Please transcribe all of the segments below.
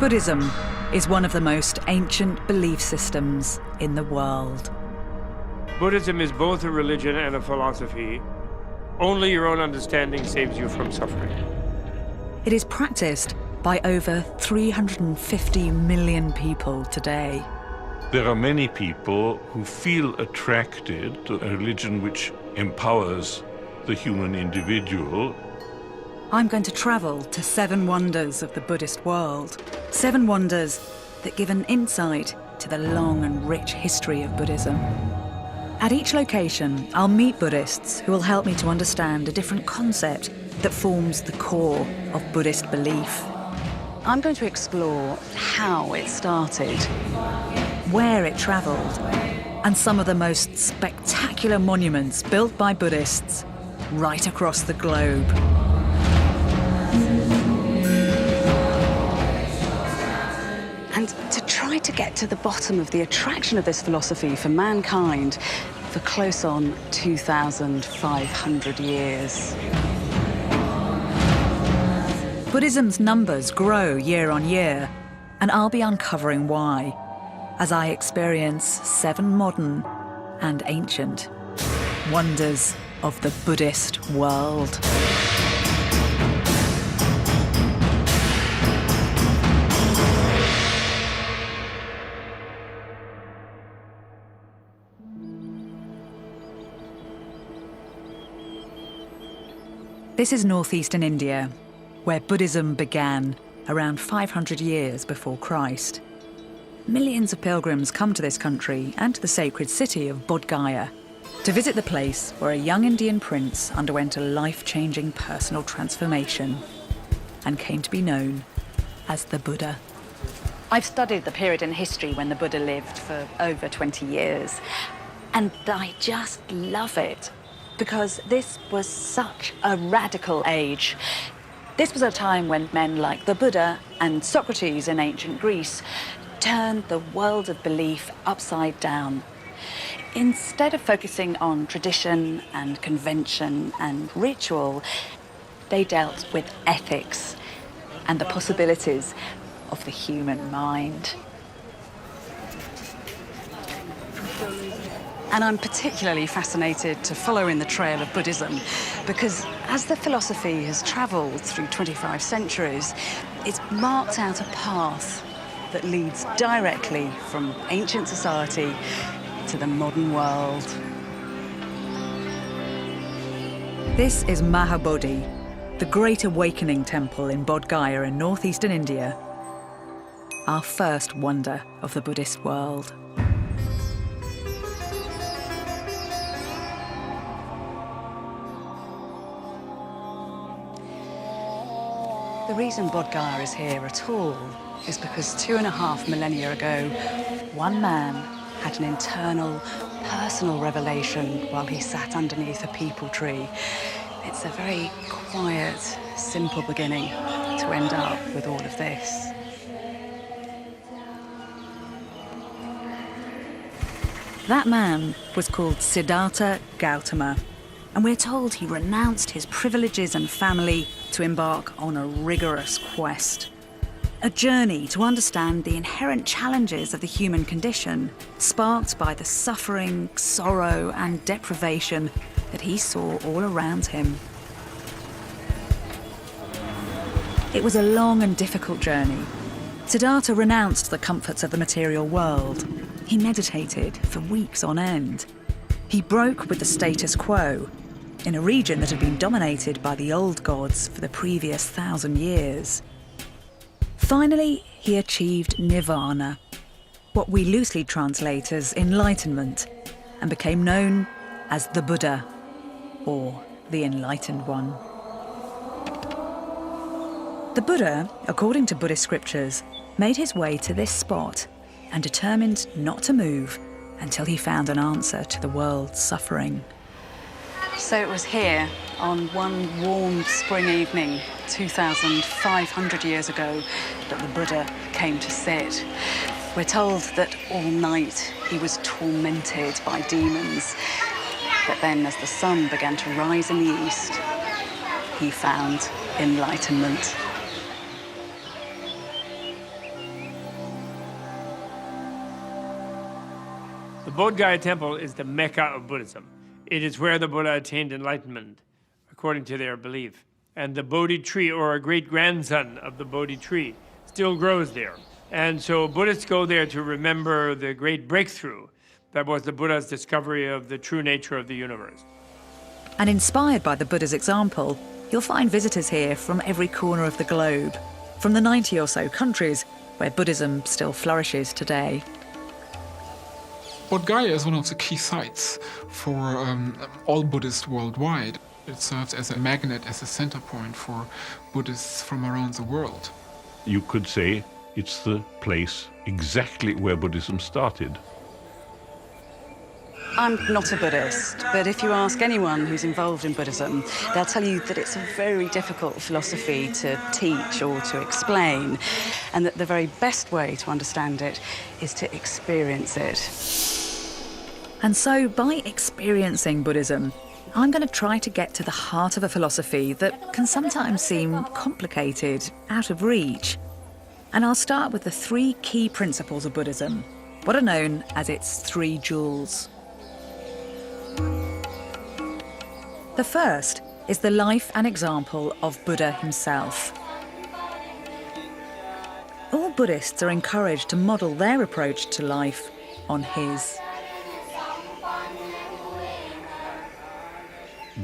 Buddhism is one of the most ancient belief systems in the world. Buddhism is both a religion and a philosophy. Only your own understanding saves you from suffering. It is practiced by over 350 million people today. There are many people who feel attracted to a religion which empowers the human individual. I'm going to travel to 7 wonders of the Buddhist world. 7 wonders that give an insight to the long and rich history of Buddhism. At each location, I'll meet Buddhists who will help me to understand a different concept that forms the core of Buddhist belief. I'm going to explore how it started, where it travelled, and some of the most spectacular monuments built by Buddhists right across the globe. And to try to get to the bottom of the attraction of this philosophy for mankind for close on 2,500 years. Buddhism's numbers grow year on year, and I'll be uncovering why, as I experience 7 modern and ancient wonders of the Buddhist world. This is northeastern India, where Buddhism began around 500 years before Christ. Millions of pilgrims come to this country and to the sacred city of Bodh Gaya to visit the place where a young Indian prince underwent a life-changing personal transformation and came to be known as the Buddha. I've studied the period in history when the Buddha lived for over 20 years, and I just love it because this was such a radical age. This was a time when men like the Buddha and Socrates in ancient Greece turned the world of belief upside down. Instead of focusing on tradition and convention and ritual, they dealt with ethics and the possibilities of the human mind. And I'm particularly fascinated to follow in the trail of Buddhism because as the philosophy has travelled through 25 centuries, it's marked out a path that leads directly from ancient society to the modern world. This is Mahabodhi, the Great Awakening Temple in Bodh Gaya in northeastern India, our first wonder of the Buddhist world. The reason Bodh Gaya is here at all is because 2.5 millennia ago, one man had an internal, personal revelation while he sat underneath a peepul tree. It's a very quiet, simple beginning to end up with all of this. That man was called Siddhartha Gautama, and we're told he renounced his privileges and family to embark on a rigorous quest. A journey to understand the inherent challenges of the human condition, sparked by the suffering, sorrow, and deprivation that he saw all around him. It was a long and difficult journey. Siddhartha renounced the comforts of the material world. He meditated for weeks on end. He broke with the status quo in a region that had been dominated by the old gods for the previous 1,000 years. Finally, he achieved nirvana, what we loosely translate as enlightenment, and became known as the Buddha, or the Enlightened One. The Buddha, according to Buddhist scriptures, made his way to this spot and determined not to move until he found an answer to the world's suffering. So it was here, on one warm spring evening, 2,500 years ago, that the Buddha came to sit. We're told that all night he was tormented by demons. But then, as the sun began to rise in the east, he found enlightenment. The Bodh Gaya Temple is the Mecca of Buddhism. It is where the Buddha attained enlightenment, according to their belief. And the Bodhi tree, or a great-grandson of the Bodhi tree, still grows there. And so Buddhists go there to remember the great breakthrough that was the Buddha's discovery of the true nature of the universe. And inspired by the Buddha's example, you'll find visitors here from every corner of the globe, from the 90 or so countries where Buddhism still flourishes today. Bodh Gaya is one of the key sites for all Buddhists worldwide. It serves as a magnet, as a center point for Buddhists from around the world. You could say it's the place exactly where Buddhism started. I'm not a Buddhist, but if you ask anyone who's involved in Buddhism, they'll tell you that it's a very difficult philosophy to teach or to explain, and that the very best way to understand it is to experience it. And so, by experiencing Buddhism, I'm going to try to get to the heart of a philosophy that can sometimes seem complicated, out of reach. And I'll start with the 3 key principles of Buddhism, what are known as its 3 jewels. The first is the life and example of Buddha himself. All Buddhists are encouraged to model their approach to life on his.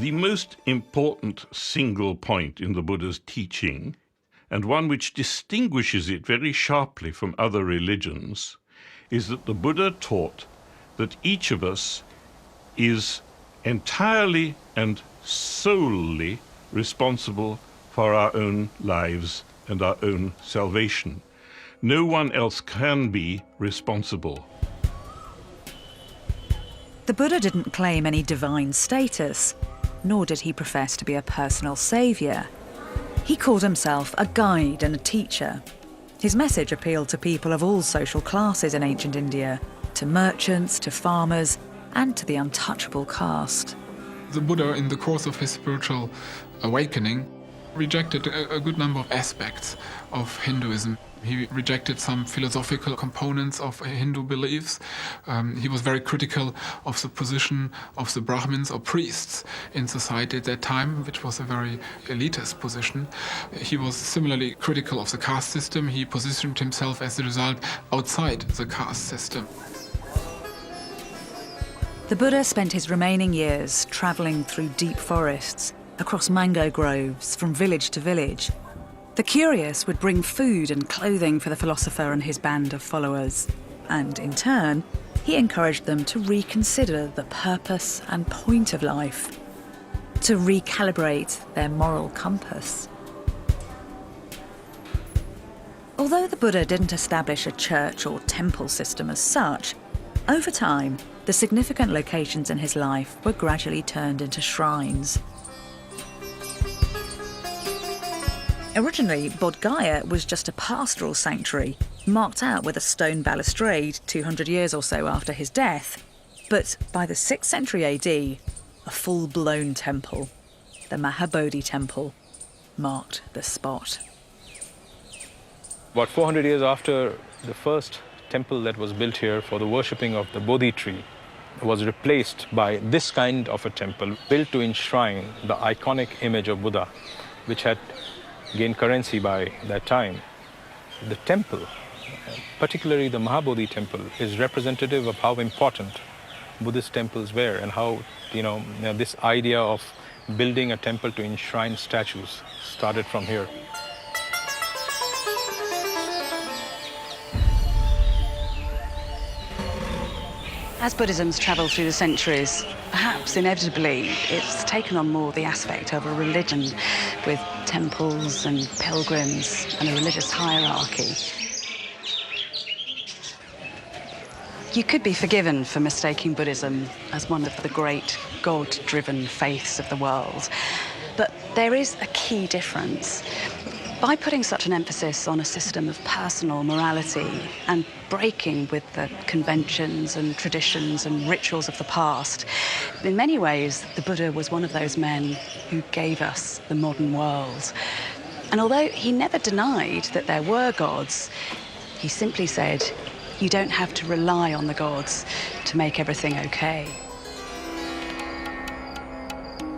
The most important single point in the Buddha's teaching, and one which distinguishes it very sharply from other religions, is that the Buddha taught that each of us is entirely and solely responsible for our own lives and our own salvation. No one else can be responsible. The Buddha didn't claim any divine status, nor did he profess to be a personal saviour. He called himself a guide and a teacher. His message appealed to people of all social classes in ancient India, to merchants, to farmers, and to the untouchable caste. The Buddha, in the course of his spiritual awakening, rejected a good number of aspects of Hinduism. He rejected some philosophical components of Hindu beliefs. He was very critical of the position of the Brahmins or priests in society at that time, which was a very elitist position. He was similarly critical of the caste system. He positioned himself as a result outside the caste system. The Buddha spent his remaining years travelling through deep forests, across mango groves, from village to village. The curious would bring food and clothing for the philosopher and his band of followers, and in turn, he encouraged them to reconsider the purpose and point of life, to recalibrate their moral compass. Although the Buddha didn't establish a church or temple system as such, over time, the significant locations in his life were gradually turned into shrines. Originally, Bodh Gaya was just a pastoral sanctuary, marked out with a stone balustrade 200 years or so after his death. But by the 6th century AD, a full-blown temple, the Mahabodhi Temple, marked the spot. About 400 years after the first temple that was built here for the worshipping of the Bodhi tree was replaced by this kind of a temple built to enshrine the iconic image of Buddha, which had gained currency by that time. The temple, particularly the Mahabodhi Temple, is representative of how important Buddhist temples were and how, this idea of building a temple to enshrine statues started from here. As Buddhism's travelled through the centuries, perhaps inevitably it's taken on more the aspect of a religion with temples and pilgrims and a religious hierarchy. You could be forgiven for mistaking Buddhism as one of the great God-driven faiths of the world, but there is a key difference. By putting such an emphasis on a system of personal morality and breaking with the conventions and traditions and rituals of the past, in many ways, the Buddha was one of those men who gave us the modern world. And although he never denied that there were gods, he simply said, You don't have to rely on the gods to make everything okay.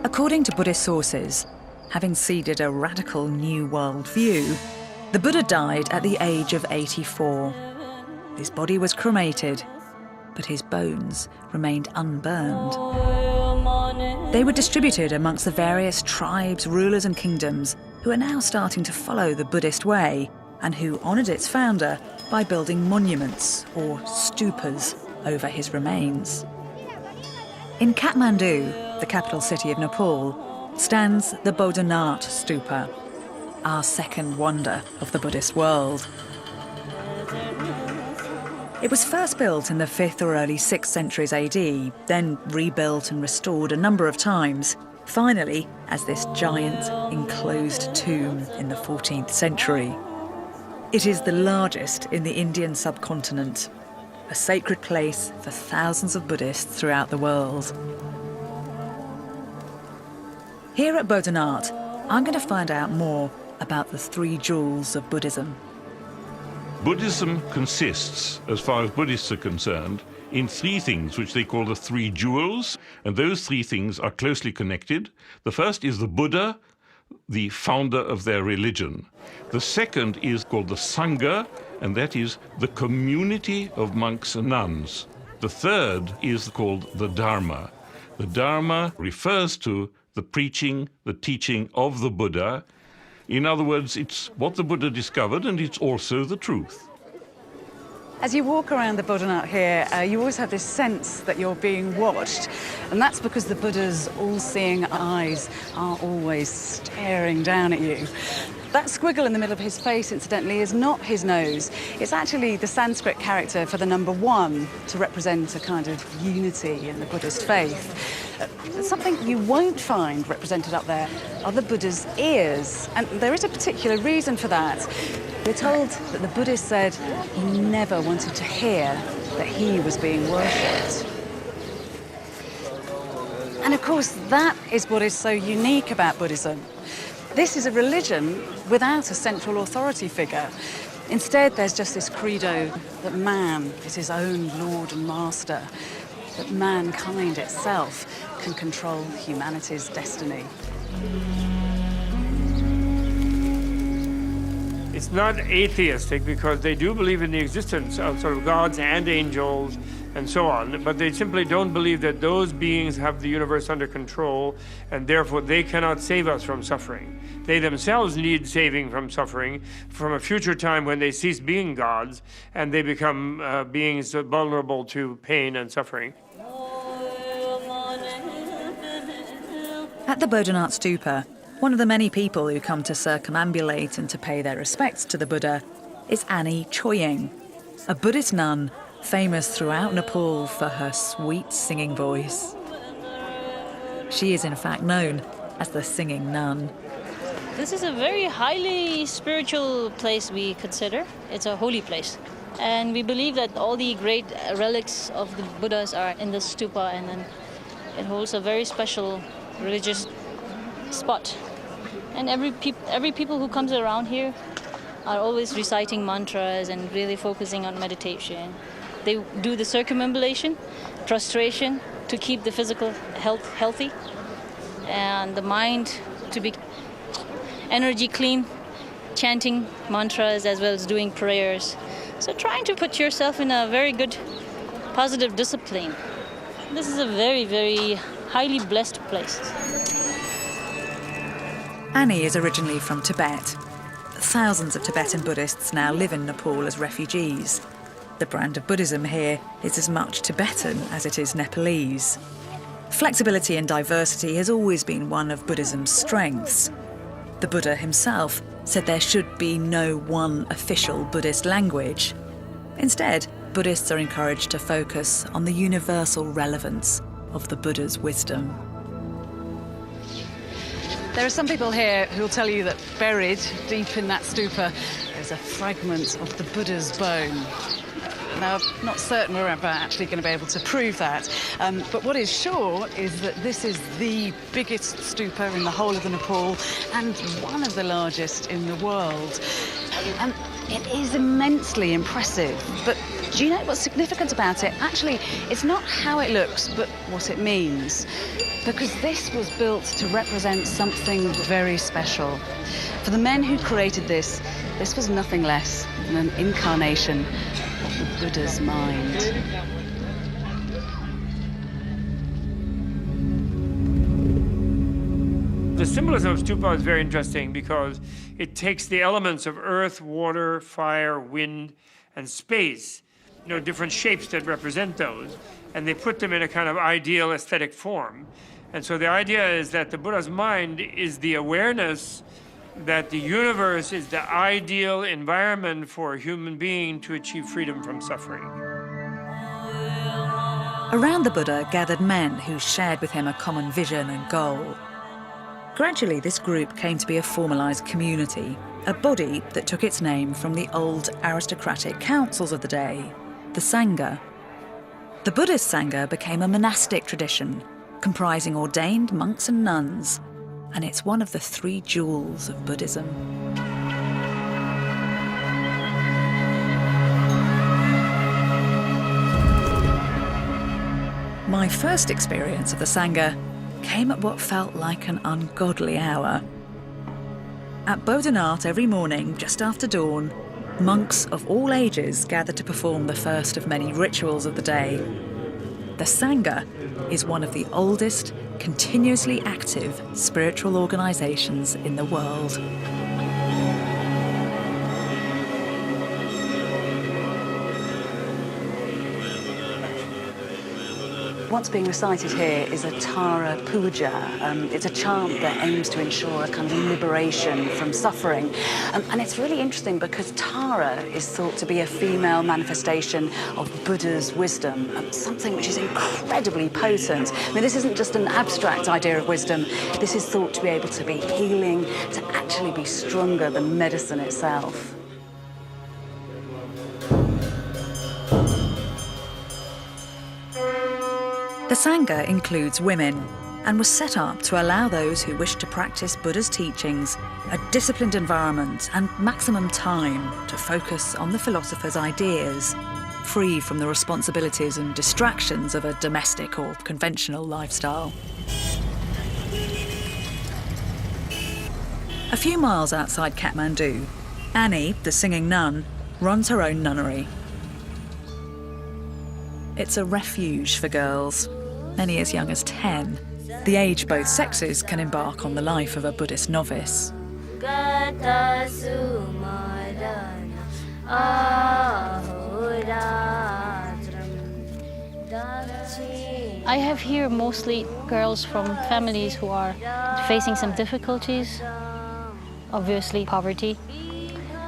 According to Buddhist sources, having seeded a radical new world view, the Buddha died at the age of 84. His body was cremated, but his bones remained unburned. They were distributed amongst the various tribes, rulers and kingdoms who are now starting to follow the Buddhist way and who honoured its founder by building monuments or stupas over his remains. In Kathmandu, the capital city of Nepal, stands the Bodhanath Stupa, our second wonder of the Buddhist world. It was first built in the 5th or early 6th centuries AD, then rebuilt and restored a number of times, finally as this giant enclosed tomb in the 14th century. It is the largest in the Indian subcontinent, a sacred place for thousands of Buddhists throughout the world. Here at Bodhanath, I'm going to find out more about the 3 jewels of Buddhism. Buddhism consists, as far as Buddhists are concerned, in 3 things which they call the 3 jewels, and those 3 things are closely connected. The first is the Buddha, the founder of their religion. The second is called the Sangha, and that is the community of monks and nuns. The third is called the Dharma. The Dharma refers to the preaching, the teaching of the Buddha. In other words, it's what the Buddha discovered, and it's also the truth. As you walk around the Bodhanath here, you always have this sense that you're being watched, and that's because the Buddha's all-seeing eyes are always staring down at you. That squiggle in the middle of his face, incidentally, is not his nose. It's actually the Sanskrit character for the number 1 to represent a kind of unity in the Buddhist faith. Something you won't find represented up there are the Buddha's ears, and there is a particular reason for that. We're told that the Buddhist said he never wanted to hear that he was being worshipped. And of course, that is what is so unique about Buddhism. This is a religion without a central authority figure. Instead, there's just this credo that man is his own lord and master, that mankind itself can control humanity's destiny. It's not atheistic because they do believe in the existence of sort of gods and angels and so on, but they simply don't believe that those beings have the universe under control, and therefore they cannot save us from suffering. They themselves need saving from suffering from a future time when they cease being gods and they become beings vulnerable to pain and suffering. At the Bodhanath Stupa, one of the many people who come to circumambulate and to pay their respects to the Buddha is Annie Choying, a Buddhist nun famous throughout Nepal for her sweet singing voice. She is in fact known as the Singing Nun. This is a very highly spiritual place we consider. It's a holy place. And we believe that all the great relics of the Buddhas are in the stupa, and then it holds a very special religious spot. And every people who comes around here are always reciting mantras and really focusing on meditation. They do the circumambulation, prostration, to keep the physical health healthy and the mind to be energy clean, chanting mantras as well as doing prayers. So trying to put yourself in a very good, positive discipline. This is a very, very highly blessed place. Annie is originally from Tibet. Thousands of Tibetan Buddhists now live in Nepal as refugees. The brand of Buddhism here is as much Tibetan as it is Nepalese. Flexibility and diversity has always been one of Buddhism's strengths. The Buddha himself said there should be no one official Buddhist language. Instead, Buddhists are encouraged to focus on the universal relevance of the Buddha's wisdom. There are some people here who will tell you that buried deep in that stupa is a fragment of the Buddha's bone. Now, I'm not certain we're ever actually going to be able to prove that, but what is sure is that this is the biggest stupa in the whole of the Nepal and one of the largest in the world. And It is immensely impressive, but do you know what's significant about it? Actually, it's not how it looks, but what it means. Because this was built to represent something very special. For the men who created this was nothing less than an incarnation of the Buddha's mind. The symbolism of stupa is very interesting because it takes the elements of earth, water, fire, wind, and space, different shapes that represent those, and they put them in a kind of ideal aesthetic form. And so the idea is that the Buddha's mind is the awareness that the universe is the ideal environment for a human being to achieve freedom from suffering. Around the Buddha gathered men who shared with him a common vision and goal. Gradually, this group came to be a formalised community, a body that took its name from the old aristocratic councils of the day, the Sangha. The Buddhist Sangha became a monastic tradition, comprising ordained monks and nuns, and it's one of the 3 jewels of Buddhism. My first experience of the Sangha came at what felt like an ungodly hour. At Bodhanath every morning, just after dawn, monks of all ages gathered to perform the first of many rituals of the day. The Sangha is one of the oldest, continuously active spiritual organisations in the world. What's being recited here is a Tara Puja. It's a chant that aims to ensure a kind of liberation from suffering. And it's really interesting because Tara is thought to be a female manifestation of Buddha's wisdom, something which is incredibly potent. I mean, this isn't just an abstract idea of wisdom. This is thought to be able to be healing, to actually be stronger than medicine itself. The Sangha includes women and was set up to allow those who wish to practice Buddha's teachings a disciplined environment and maximum time to focus on the philosopher's ideas, free from the responsibilities and distractions of a domestic or conventional lifestyle. A few miles outside Kathmandu, Annie, the singing nun, runs her own nunnery. It's a refuge for girls, many as young as 10, the age both sexes can embark on the life of a Buddhist novice. I have here mostly girls from families who are facing some difficulties, obviously poverty.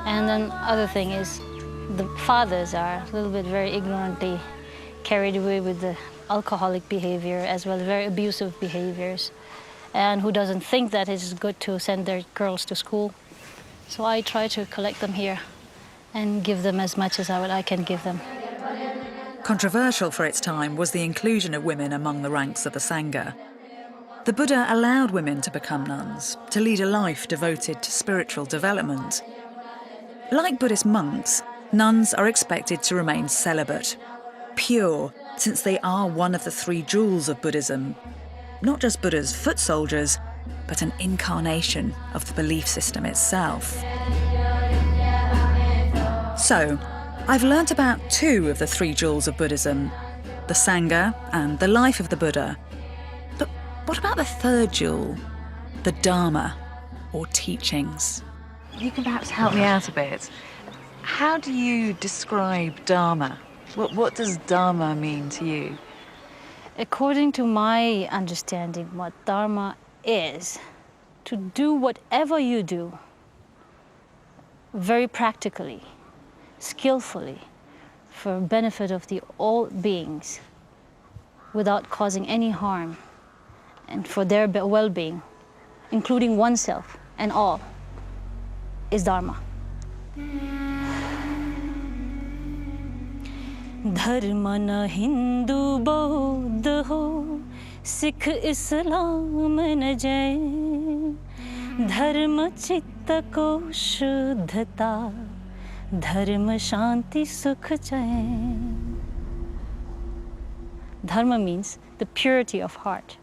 And then other thing is the fathers are a little bit very ignorantly carried away with the alcoholic behavior as well as very abusive behaviors, and who doesn't think that it's good to send their girls to school. So I try to collect them here and give them as much as I can give them. Controversial for its time was the inclusion of women among the ranks of the Sangha. The Buddha allowed women to become nuns, to lead a life devoted to spiritual development. Like Buddhist monks, nuns are expected to remain celibate, pure, since they are one of the 3 jewels of Buddhism, not just Buddha's foot soldiers, but an incarnation of the belief system itself. So, I've learnt about 2 of the 3 jewels of Buddhism, the Sangha and the life of the Buddha. But what about the 3rd jewel, the Dharma, or teachings? You can perhaps help me out a bit. How do you describe Dharma? What does Dharma mean to you? According to my understanding, what Dharma is, to do whatever you do very practically, skillfully, for benefit of the all beings, without causing any harm, and for their well-being, including oneself and all, is Dharma. धर्म न हिंदू बौद्ध हो सिख इस्लाम न जैन धर्म चित्त को शुद्धता Dharma shanti sukha chain. Dharma means the purity of heart.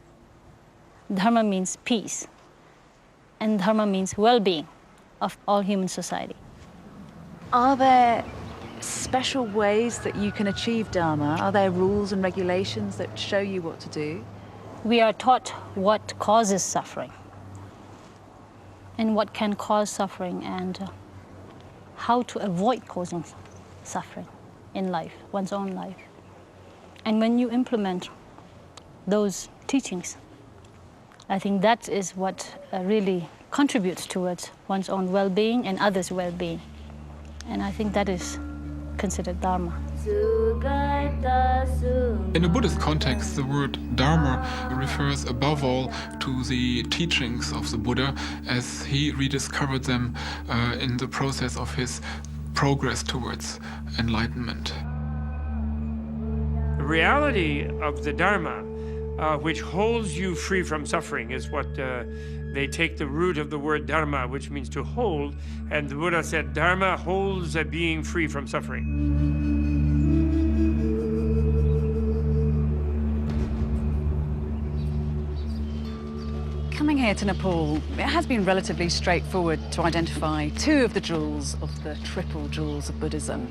Dharma means peace. And dharma means well-being of all human society. Are there special ways that you can achieve Dharma? Are there rules and regulations that show you what to do? We are taught what causes suffering and what can cause suffering and how to avoid causing suffering in life, one's own life. And when you implement those teachings, I think that is what really contributes towards one's own well-being and others' well-being. And I think that is considered Dharma. In a Buddhist context, the word Dharma refers above all to the teachings of the Buddha as he rediscovered them in the process of his progress towards enlightenment. The reality of the Dharma, which holds you free from suffering, is what they take the root of the word dharma, which means to hold, and the Buddha said dharma holds a being free from suffering. Coming here to Nepal, it has been relatively straightforward to identify two of the jewels of the triple jewels of Buddhism.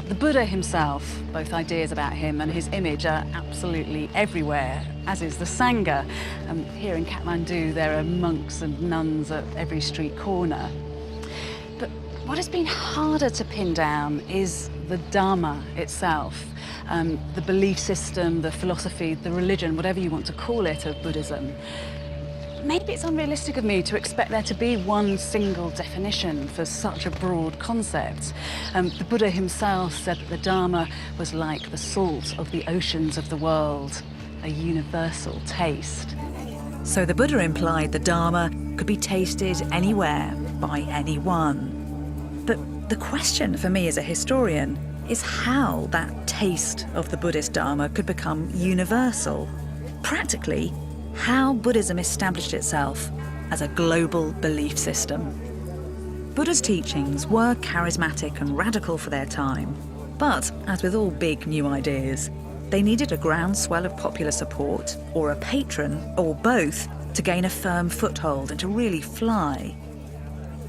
The Buddha himself, both ideas about him and his image are absolutely everywhere, as is the Sangha. Here in Kathmandu, there are monks and nuns at every street corner. But what has been harder to pin down is the Dharma itself, the belief system, the philosophy, the religion, whatever you want to call it, of Buddhism. Maybe it's unrealistic of me to expect there to be one single definition for such a broad concept. The Buddha himself said that the Dharma was like the salt of the oceans of the world, a universal taste. So the Buddha implied the Dharma could be tasted anywhere by anyone. But the question for me as a historian is how that taste of the Buddhist Dharma could become universal. Practically, how Buddhism established itself as a global belief system. Buddha's teachings were charismatic and radical for their time, but as with all big new ideas, they needed a groundswell of popular support, or a patron, or both, to gain a firm foothold and to really fly.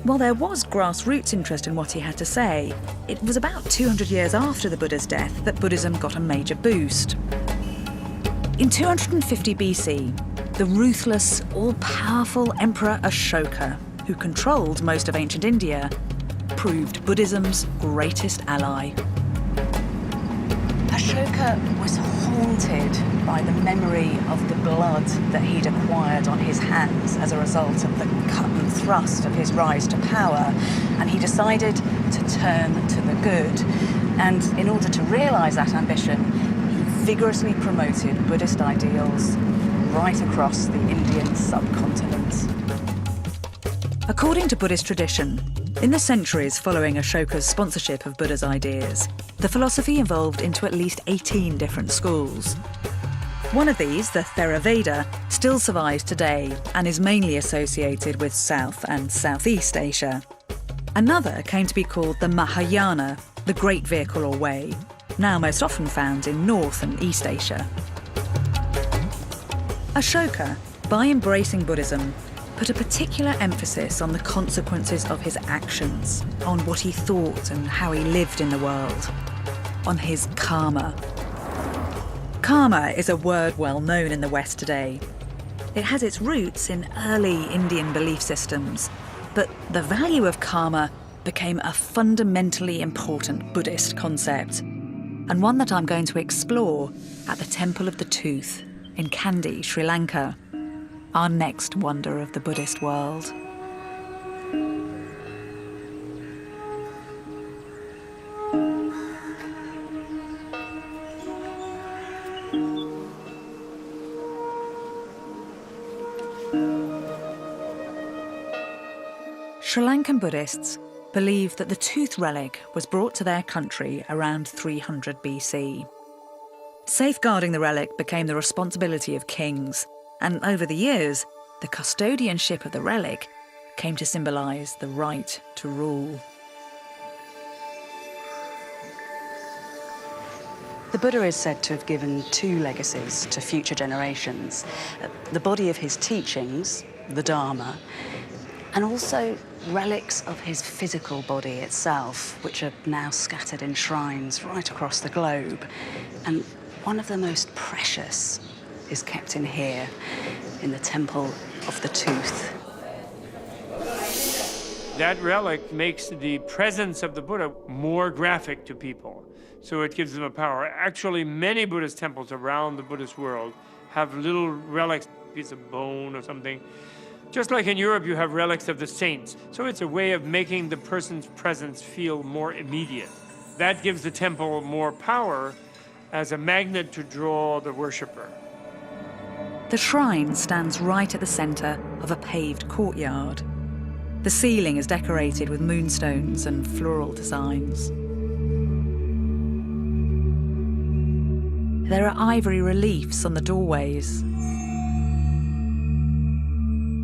While there was grassroots interest in what he had to say, it was about 200 years after the Buddha's death that Buddhism got a major boost. In 250 BC, the ruthless, all-powerful Emperor Ashoka, who controlled most of ancient India, proved Buddhism's greatest ally. Ashoka was haunted by the memory of the blood that he'd acquired on his hands as a result of the cut and thrust of his rise to power, and he decided to turn to the good. And in order to realise that ambition, he vigorously promoted Buddhist ideals right across the Indian subcontinent. According to Buddhist tradition, in the centuries following Ashoka's sponsorship of Buddha's ideas, the philosophy evolved into at least 18 different schools. One of these, the Theravada, still survives today and is mainly associated with South and Southeast Asia. Another came to be called the Mahayana, the Great Vehicle or Way, now most often found in North and East Asia. Ashoka, by embracing Buddhism, put a particular emphasis on the consequences of his actions, on what he thought and how he lived in the world, on his karma. Karma is a word well known in the West today. It has its roots in early Indian belief systems, but the value of karma became a fundamentally important Buddhist concept, and one that I'm going to explore at the Temple of the Tooth in Kandy, Sri Lanka, our next wonder of the Buddhist world. Sri Lankan Buddhists believe that the tooth relic was brought to their country around 300 BC. Safeguarding the relic became the responsibility of kings, and over the years, the custodianship of the relic came to symbolise the right to rule. The Buddha is said to have given two legacies to future generations. The body of his teachings, the Dharma, and also relics of his physical body itself, which are now scattered in shrines right across the globe. And one of the most precious is kept in here, in the Temple of the Tooth. That relic makes the presence of the Buddha more graphic to people, so it gives them a power. Actually, many Buddhist temples around the Buddhist world have little relics, a piece of bone or something. Just like in Europe, you have relics of the saints. So it's a way of making the person's presence feel more immediate. That gives the temple more power as a magnet to draw the worshipper. The shrine stands right at the centre of a paved courtyard. The ceiling is decorated with moonstones and floral designs. There are ivory reliefs on the doorways.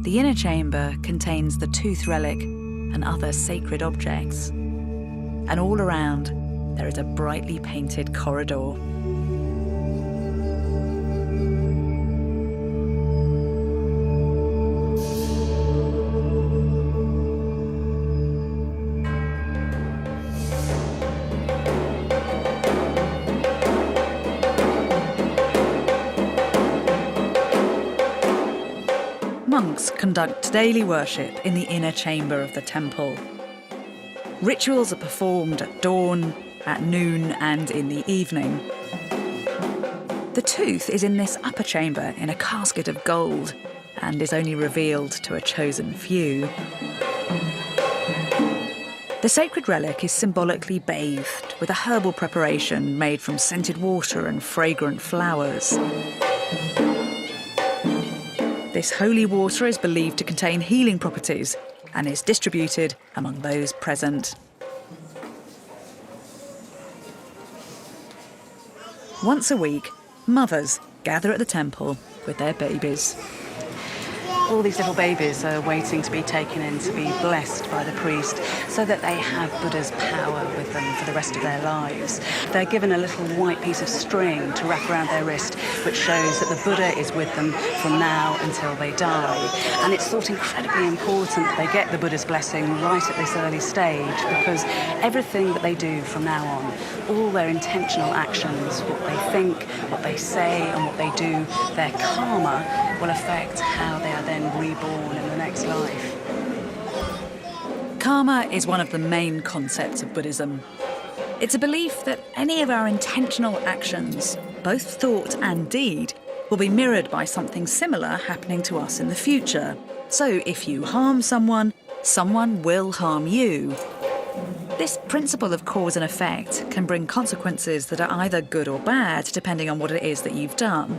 The inner chamber contains the tooth relic and other sacred objects. And all around, there is a brightly painted corridor. Monks conduct daily worship in the inner chamber of the temple. Rituals are performed at dawn, at noon, and in the evening. The tooth is in this upper chamber in a casket of gold and is only revealed to a chosen few. The sacred relic is symbolically bathed with a herbal preparation made from scented water and fragrant flowers. This holy water is believed to contain healing properties and is distributed among those present. Once a week, mothers gather at the temple with their babies. All these little babies are waiting to be taken in to be blessed by the priest so that they have Buddha's power with them for the rest of their lives. They're given a little white piece of string to wrap around their wrist, which shows that the Buddha is with them from now until they die. And it's thought incredibly important that they get the Buddha's blessing right at this early stage, because everything that they do from now on, all their intentional actions, what they think, what they say, and what they do, their karma will affect how they are then reborn in the next life. Karma is one of the main concepts of Buddhism. It's a belief that any of our intentional actions, both thought and deed, will be mirrored by something similar happening to us in the future. So if you harm someone, someone will harm you. This principle of cause and effect can bring consequences that are either good or bad, depending on what it is that you've done.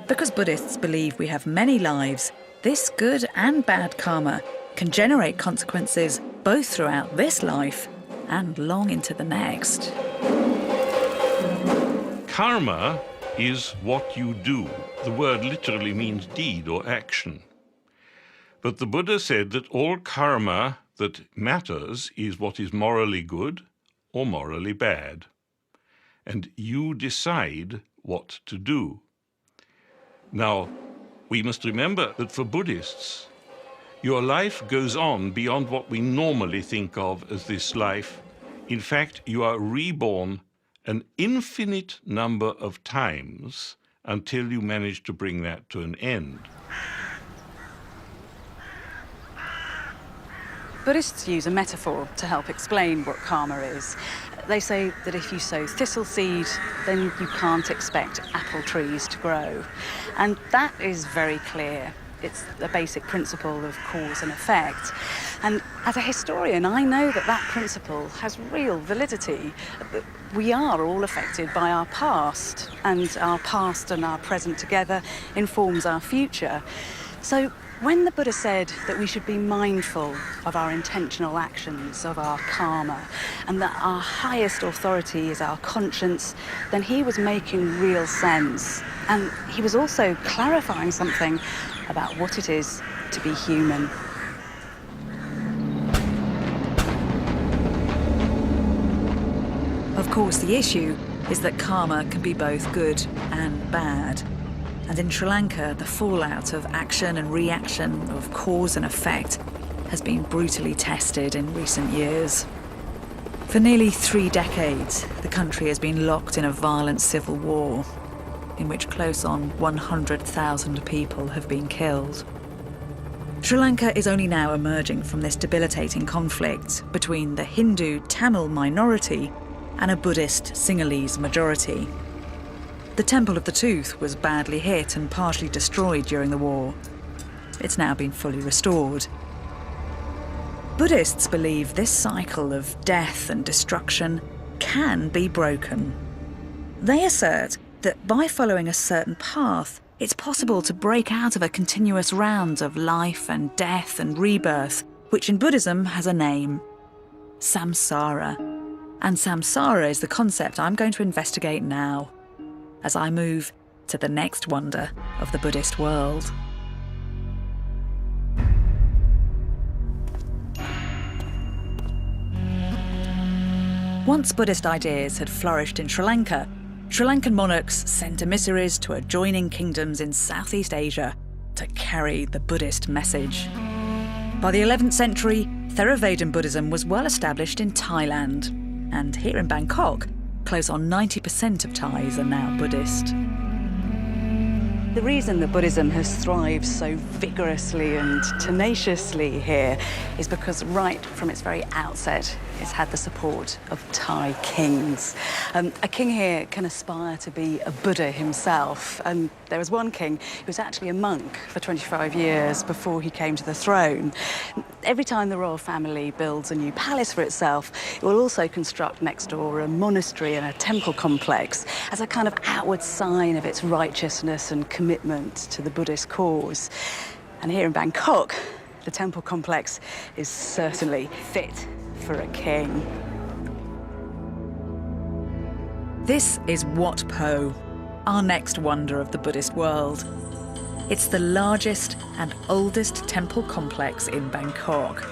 Because Buddhists believe we have many lives, this good and bad karma can generate consequences both throughout this life and long into the next. Karma is what you do. The word literally means deed or action. But the Buddha said that all karma that matters is what is morally good or morally bad. And you decide what to do. Now, we must remember that for Buddhists, your life goes on beyond what we normally think of as this life. In fact, you are reborn an infinite number of times until you manage to bring that to an end. Buddhists use a metaphor to help explain what karma is. They say that if you sow thistle seed, then you can't expect apple trees to grow. And that is very clear. It's a basic principle of cause and effect. And as a historian, I know that that principle has real validity. We are all affected by our past, and our past and our present together informs our future. So when the Buddha said that we should be mindful of our intentional actions, of our karma, and that our highest authority is our conscience, then he was making real sense. And he was also clarifying something about what it is to be human. Of course, the issue is that karma can be both good and bad. And in Sri Lanka, the fallout of action and reaction, of cause and effect, has been brutally tested in recent years. For nearly 3 decades, the country has been locked in a violent civil war, in which close on 100,000 people have been killed. Sri Lanka is only now emerging from this debilitating conflict between the Hindu Tamil minority and a Buddhist Sinhalese majority. The Temple of the Tooth was badly hit and partially destroyed during the war. It's now been fully restored. Buddhists believe this cycle of death and destruction can be broken. They assert that by following a certain path, it's possible to break out of a continuous round of life and death and rebirth, which in Buddhism has a name: samsara. And samsara is the concept I'm going to investigate now, as I move to the next wonder of the Buddhist world. Once Buddhist ideas had flourished in Sri Lanka, Sri Lankan monarchs sent emissaries to adjoining kingdoms in Southeast Asia to carry the Buddhist message. By the 11th century, Theravada Buddhism was well established in Thailand, and here in Bangkok, close on 90% of Thais are now Buddhist. The reason that Buddhism has thrived so vigorously and tenaciously here is because right from its very outset, it's had the support of Thai kings. A king here can aspire to be a Buddha himself. And there was one king who was actually a monk for 25 years before he came to the throne. Every time the royal family builds a new palace for itself, it will also construct next door a monastery and a temple complex as a kind of outward sign of its righteousness and commitment to the Buddhist cause. And here in Bangkok, the temple complex is certainly fit for a king. This is Wat Po, our next wonder of the Buddhist world. It's the largest and oldest temple complex in Bangkok.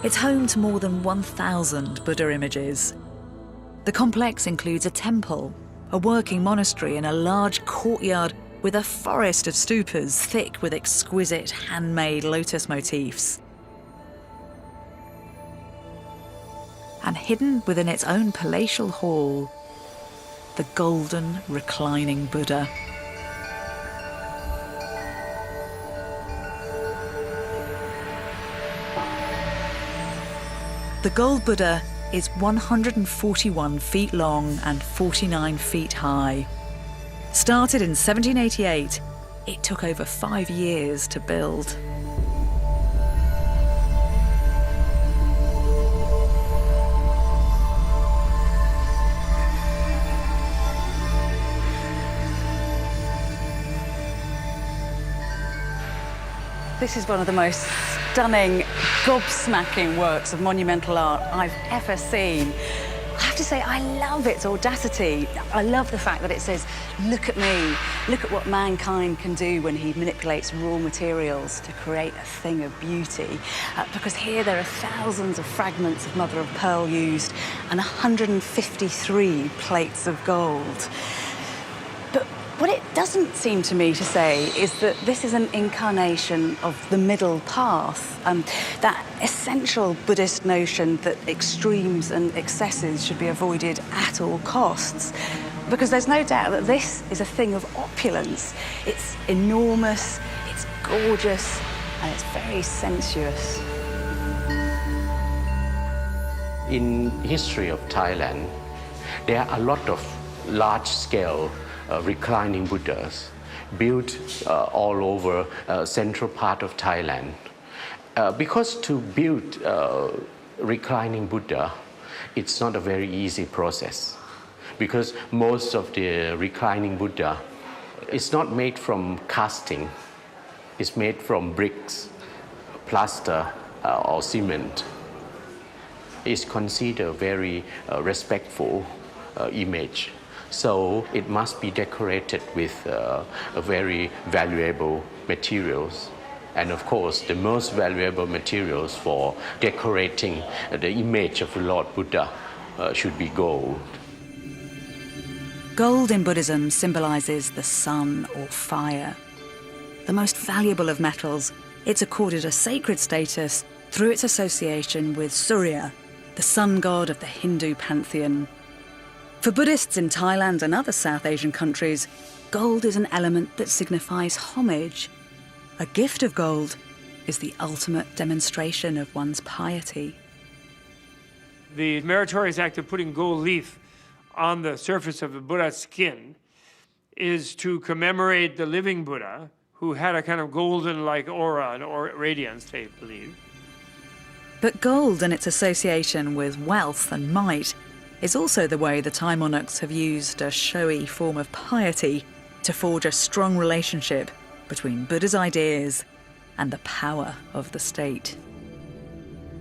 It's home to more than 1,000 Buddha images. The complex includes a temple, a working monastery, and a large courtyard with a forest of stupas thick with exquisite handmade lotus motifs. And hidden within its own palatial hall, the golden reclining Buddha. The gold Buddha is 141 feet long and 49 feet high. Started in 1788, it took over 5 years to build. This is one of the most stunning, gobsmacking works of monumental art I've ever seen. I have to say, I love its audacity. I love the fact that it says, look at me, look at what mankind can do when he manipulates raw materials to create a thing of beauty. Because here there are thousands of fragments of mother of pearl used and 153 plates of gold. But what it doesn't seem to me to say is that this is an incarnation of the middle path, that essential Buddhist notion that extremes and excesses should be avoided at all costs. Because there's no doubt that this is a thing of opulence. It's enormous, it's gorgeous, and it's very sensuous. In history of Thailand, there are a lot of large-scale reclining Buddhas built all over central part of Thailand. Because to build reclining Buddha, it's not a very easy process. Because most of the reclining Buddha is not made from casting. It's made from bricks, plaster, or cement. It's considered a very respectful image. So it must be decorated with very valuable materials. And of course, the most valuable materials for decorating the image of the Lord Buddha should be gold. Gold in Buddhism symbolizes the sun or fire. The most valuable of metals, it's accorded a sacred status through its association with Surya, the sun god of the Hindu pantheon. For Buddhists in Thailand and other South Asian countries, gold is an element that signifies homage. A gift of gold is the ultimate demonstration of one's piety. The meritorious act of putting gold leaf on the surface of the Buddha's skin is to commemorate the living Buddha, who had a kind of golden-like aura and radiance, they believe. But gold and its association with wealth and might is also the way the Thai monarchs have used a showy form of piety to forge a strong relationship between Buddha's ideas and the power of the state.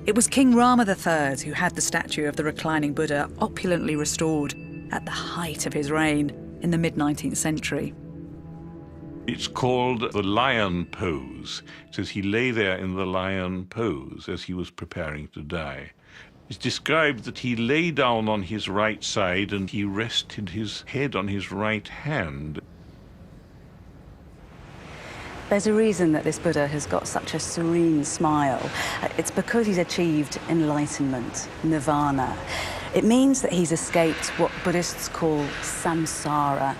It was King Rama III who had the statue of the reclining Buddha opulently restored at the height of his reign in the mid-19th century. It's called the lion pose. It says he lay there in the lion pose as he was preparing to die. It's described that he lay down on his right side and he rested his head on his right hand. There's a reason that this Buddha has got such a serene smile. It's because he's achieved enlightenment, nirvana. It means that he's escaped what Buddhists call samsara,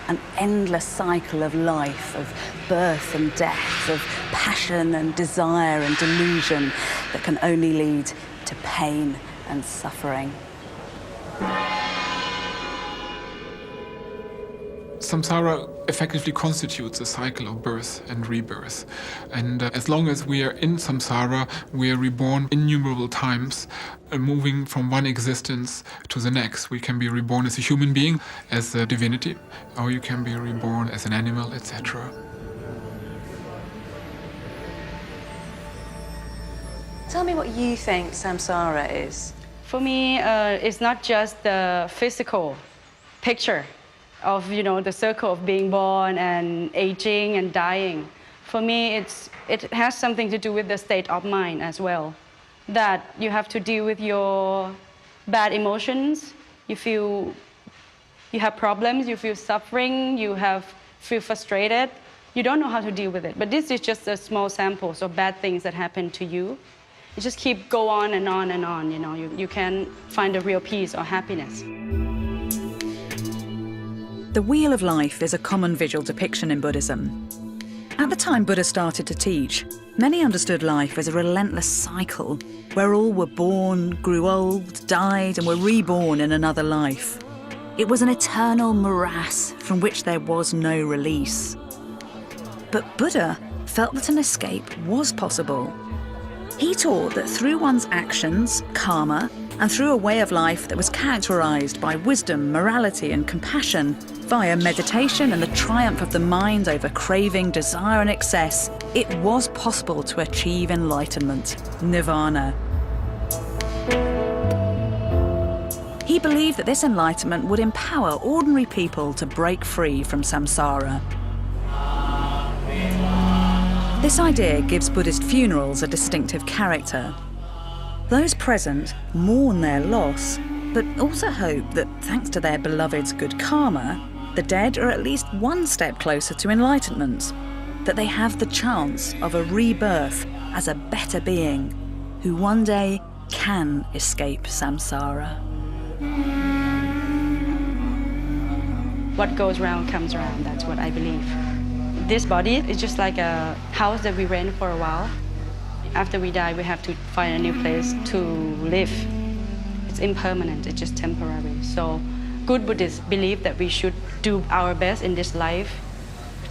an endless cycle of life, of birth and death, of passion and desire and delusion that can only lead to pain and suffering. Samsara effectively constitutes a cycle of birth and rebirth. And as long as we are in samsara, we are reborn innumerable times, moving from one existence to the next. We can be reborn as a human being, as a divinity, or you can be reborn as an animal, etc. Tell me what you think samsara is. For me, it's not just the physical picture of, the circle of being born and aging and dying. For me, it has something to do with the state of mind as well. That you have to deal with your bad emotions. You have problems, you feel suffering, feel frustrated. You don't know how to deal with it. But this is just a small sample of bad things that happen to you. You just go on and on and on, you can't find a real peace or happiness. The Wheel of Life is a common visual depiction in Buddhism. At the time Buddha started to teach, many understood life as a relentless cycle where all were born, grew old, died, and were reborn in another life. It was an eternal morass from which there was no release. But Buddha felt that an escape was possible. He taught that through one's actions, karma, and through a way of life that was characterized by wisdom, morality, and compassion, via meditation and the triumph of the mind over craving, desire, and excess, it was possible to achieve enlightenment, nirvana. He believed that this enlightenment would empower ordinary people to break free from samsara. This idea gives Buddhist funerals a distinctive character. Those present mourn their loss, but also hope that thanks to their beloved's good karma, the dead are at least one step closer to enlightenment, that they have the chance of a rebirth as a better being who one day can escape samsara. What goes round comes around, that's what I believe. This body is just like a house that we rent for a while. After we die, we have to find a new place to live. It's impermanent, it's just temporary. So good Buddhists believe that we should do our best in this life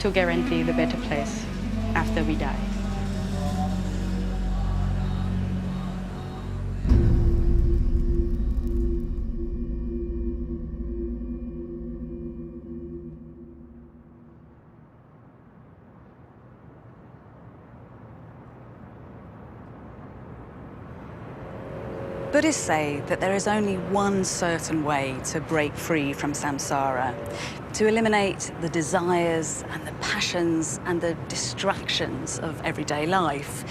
to guarantee the better place after we die. Buddhists say that there is only one certain way to break free from samsara, to eliminate the desires and the passions and the distractions of everyday life.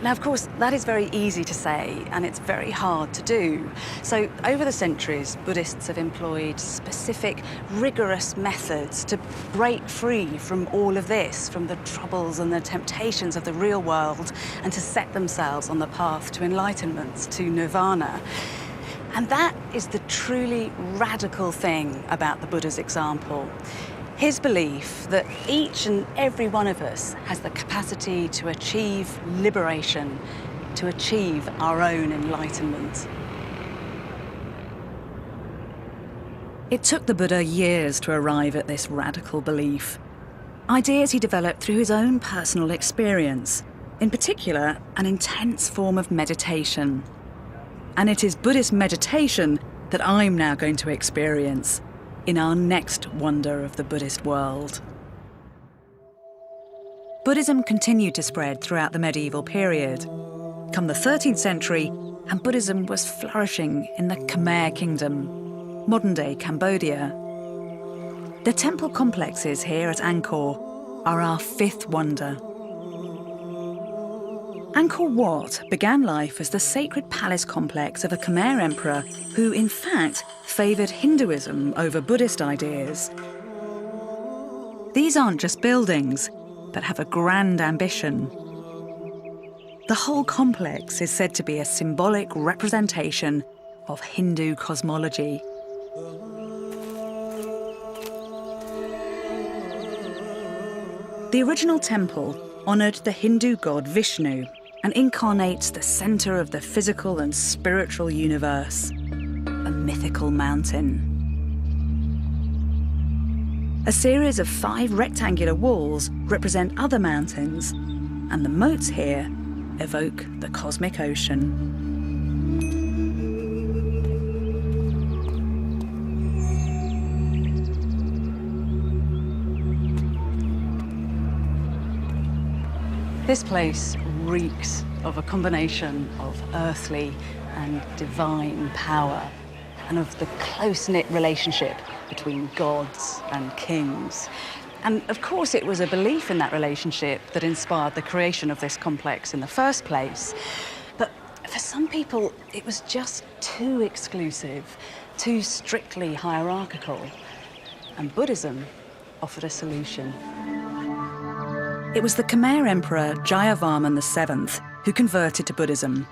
Now, of course, that is very easy to say, and it's very hard to do. So, over the centuries, Buddhists have employed specific, rigorous methods to break free from all of this, from the troubles and the temptations of the real world, and to set themselves on the path to enlightenment, to nirvana. And that is the truly radical thing about the Buddha's example. His belief that each and every one of us has the capacity to achieve liberation, to achieve our own enlightenment. It took the Buddha years to arrive at this radical belief. Ideas he developed through his own personal experience, in particular, an intense form of meditation. And it is Buddhist meditation that I'm now going to experience in our next wonder of the Buddhist world. Buddhism continued to spread throughout the medieval period. Come the 13th century, and Buddhism was flourishing in the Khmer Kingdom, modern-day Cambodia. The temple complexes here at Angkor are our fifth wonder. Angkor Wat began life as the sacred palace complex of a Khmer emperor who, in fact, favoured Hinduism over Buddhist ideas. These aren't just buildings, but have a grand ambition. The whole complex is said to be a symbolic representation of Hindu cosmology. The original temple honoured the Hindu god Vishnu and incarnates the centre of the physical and spiritual universe, a mythical mountain. A series of 5 rectangular walls represent other mountains, and the moats here evoke the cosmic ocean. This place reeks of a combination of earthly and divine power, and of the close-knit relationship between gods and kings. And of course it was a belief in that relationship that inspired the creation of this complex in the first place. But for some people, it was just too exclusive, too strictly hierarchical. And Buddhism offered a solution. It was the Khmer Emperor Jayavarman VII who converted to Buddhism,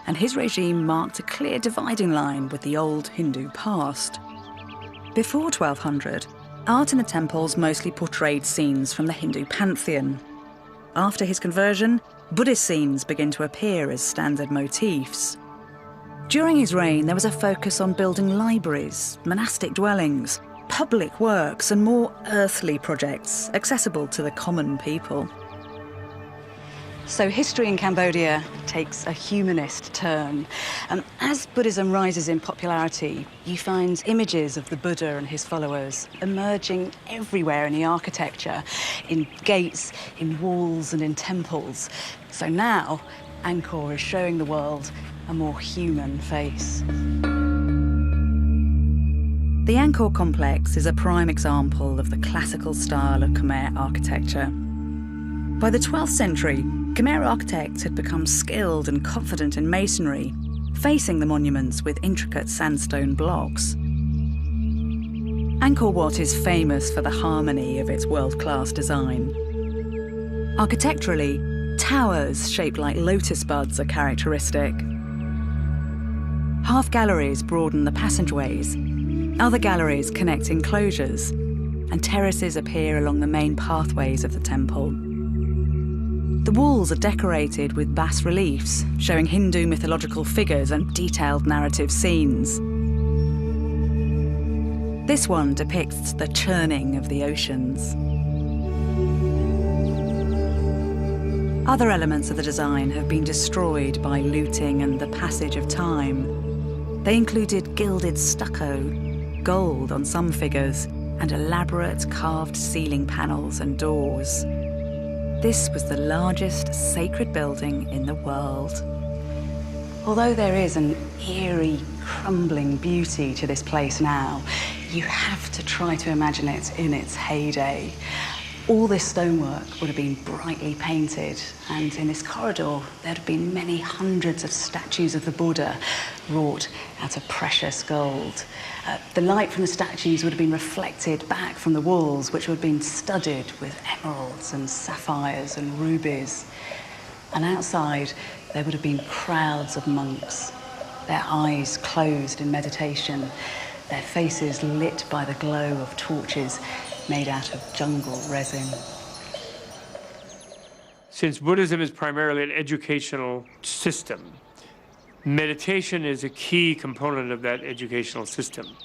and his regime marked a clear dividing line with the old Hindu past. Before 1200, art in the temples mostly portrayed scenes from the Hindu pantheon. After his conversion, Buddhist scenes begin to appear as standard motifs. During his reign, there was a focus on building libraries, monastic dwellings, public works, and more earthly projects accessible to the common people. So history in Cambodia takes a humanist turn. As Buddhism rises in popularity, you find images of the Buddha and his followers emerging everywhere in the architecture, in gates, in walls, and in temples. So now, Angkor is showing the world a more human face. The Angkor complex is a prime example of the classical style of Khmer architecture. By the 12th century, Khmer architects had become skilled and confident in masonry, facing the monuments with intricate sandstone blocks. Angkor Wat is famous for the harmony of its world-class design. Architecturally, towers shaped like lotus buds are characteristic. Half galleries broaden the passageways. Other galleries connect enclosures, and terraces appear along the main pathways of the temple. The walls are decorated with bas-reliefs, showing Hindu mythological figures and detailed narrative scenes. This one depicts the churning of the oceans. Other elements of the design have been destroyed by looting and the passage of time. They included gilded stucco, gold on some figures, and elaborate carved ceiling panels and doors. This was the largest sacred building in the world. Although there is an eerie, crumbling beauty to this place now, you have to try to imagine it in its heyday. All this stonework would have been brightly painted, and in this corridor there'd have been many hundreds of statues of the Buddha wrought out of precious gold. The light from the statues would have been reflected back from the walls, which would have been studded with emeralds and sapphires and rubies. And outside there would have been crowds of monks, their eyes closed in meditation, their faces lit by the glow of torches made out of jungle resin. Since Buddhism is primarily an educational system, meditation is a key component of that educational system.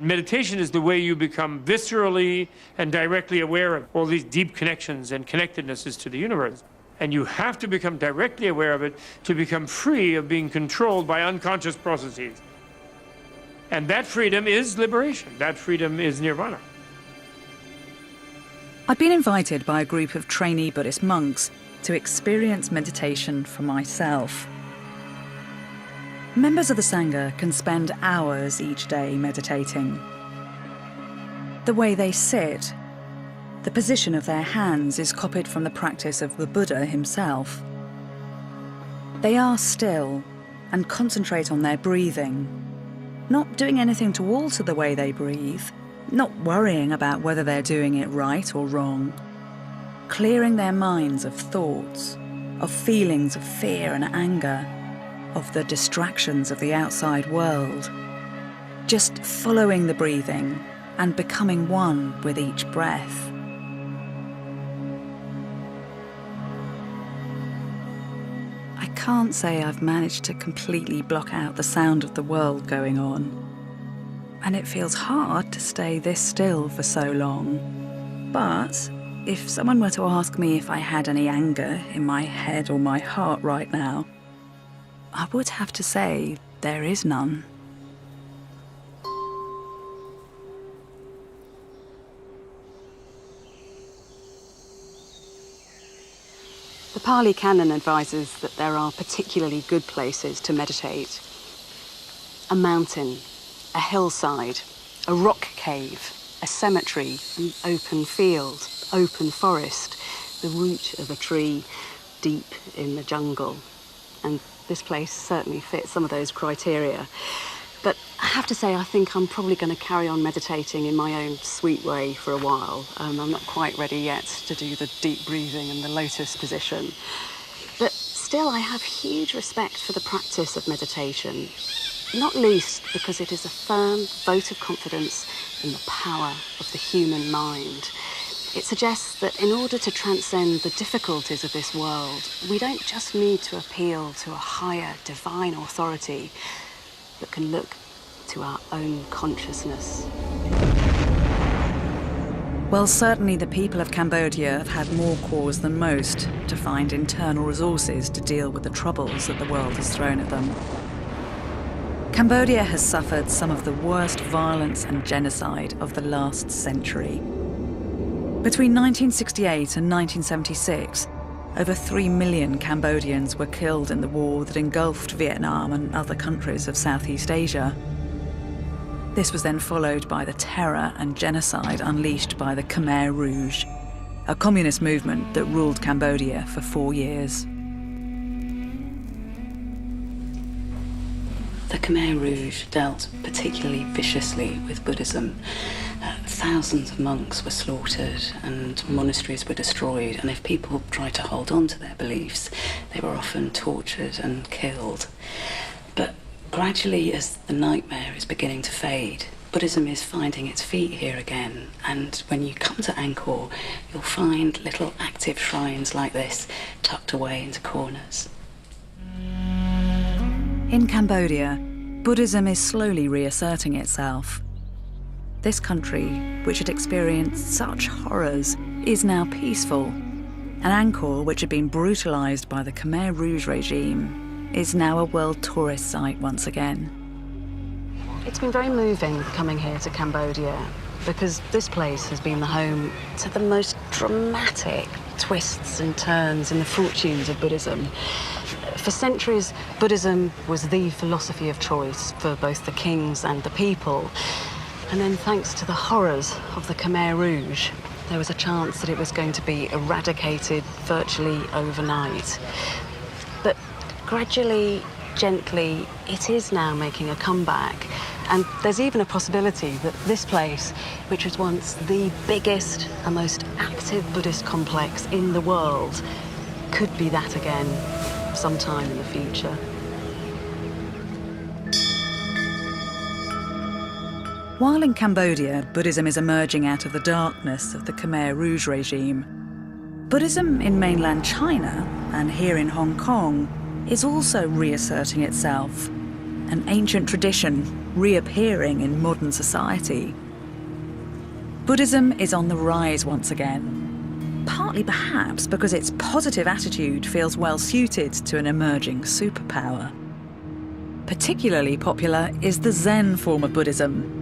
Meditation is the way you become viscerally and directly aware of all these deep connections and connectednesses to the universe. And you have to become directly aware of it to become free of being controlled by unconscious processes. And that freedom is liberation. That freedom is nirvana. I'd been invited by a group of trainee Buddhist monks to experience meditation for myself. Members of the Sangha can spend hours each day meditating. The way they sit, the position of their hands is copied from the practice of the Buddha himself. They are still and concentrate on their breathing, not doing anything to alter the way they breathe, not worrying about whether they're doing it right or wrong, clearing their minds of thoughts, of feelings of fear and anger, of the distractions of the outside world, just following the breathing and becoming one with each breath. I can't say I've managed to completely block out the sound of the world going on. And it feels hard to stay this still for so long. But if someone were to ask me if I had any anger in my head or my heart right now, I would have to say there is none. The Pali Canon advises that there are particularly good places to meditate. A mountain, a hillside, a rock cave, a cemetery, an open field, open forest, the root of a tree deep in the jungle. And this place certainly fits some of those criteria. But I have to say, I think I'm probably going to carry on meditating in my own sweet way for a while. I'm not quite ready yet to do the deep breathing and the lotus position. But still, I have huge respect for the practice of meditation. Not least because it is a firm vote of confidence in the power of the human mind. It suggests that in order to transcend the difficulties of this world, we don't just need to appeal to a higher divine authority, but can look to our own consciousness. Well, certainly the people of Cambodia have had more cause than most to find internal resources to deal with the troubles that the world has thrown at them. Cambodia has suffered some of the worst violence and genocide of the last century. Between 1968 and 1976, over 3 million Cambodians were killed in the war that engulfed Vietnam and other countries of Southeast Asia. This was then followed by the terror and genocide unleashed by the Khmer Rouge, a communist movement that ruled Cambodia for 4 years. The Khmer Rouge dealt particularly viciously with Buddhism. Thousands of monks were slaughtered and monasteries were destroyed, and if people tried to hold on to their beliefs, they were often tortured and killed. But gradually, as the nightmare is beginning to fade, Buddhism is finding its feet here again, and when you come to Angkor, you'll find little active shrines like this tucked away into corners. In Cambodia, Buddhism is slowly reasserting itself. This country, which had experienced such horrors, is now peaceful. And Angkor, which had been brutalized by the Khmer Rouge regime, is now a world tourist site once again. It's been very moving coming here to Cambodia because this place has been the home to the most dramatic twists and turns in the fortunes of Buddhism. For centuries, Buddhism was the philosophy of choice for both the kings and the people. And then, thanks to the horrors of the Khmer Rouge, there was a chance that it was going to be eradicated virtually overnight. But gradually, gently, it is now making a comeback. And there's even a possibility that this place, which was once the biggest and most active Buddhist complex in the world, could be that again sometime in the future. While in Cambodia, Buddhism is emerging out of the darkness of the Khmer Rouge regime, Buddhism in mainland China and here in Hong Kong is also reasserting itself, an ancient tradition reappearing in modern society. Buddhism is on the rise once again, partly perhaps because its positive attitude feels well suited to an emerging superpower. Particularly popular is the Zen form of Buddhism.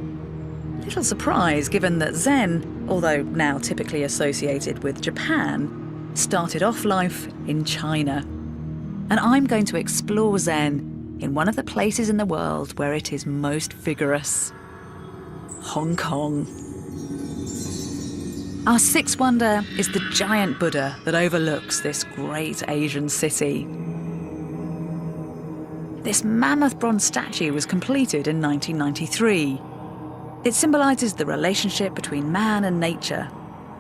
Little surprise given that Zen, although now typically associated with Japan, started off life in China. And I'm going to explore Zen in one of the places in the world where it is most vigorous: Hong Kong. Our sixth wonder is the giant Buddha that overlooks this great Asian city. This mammoth bronze statue was completed in 1993. It symbolises the relationship between man and nature,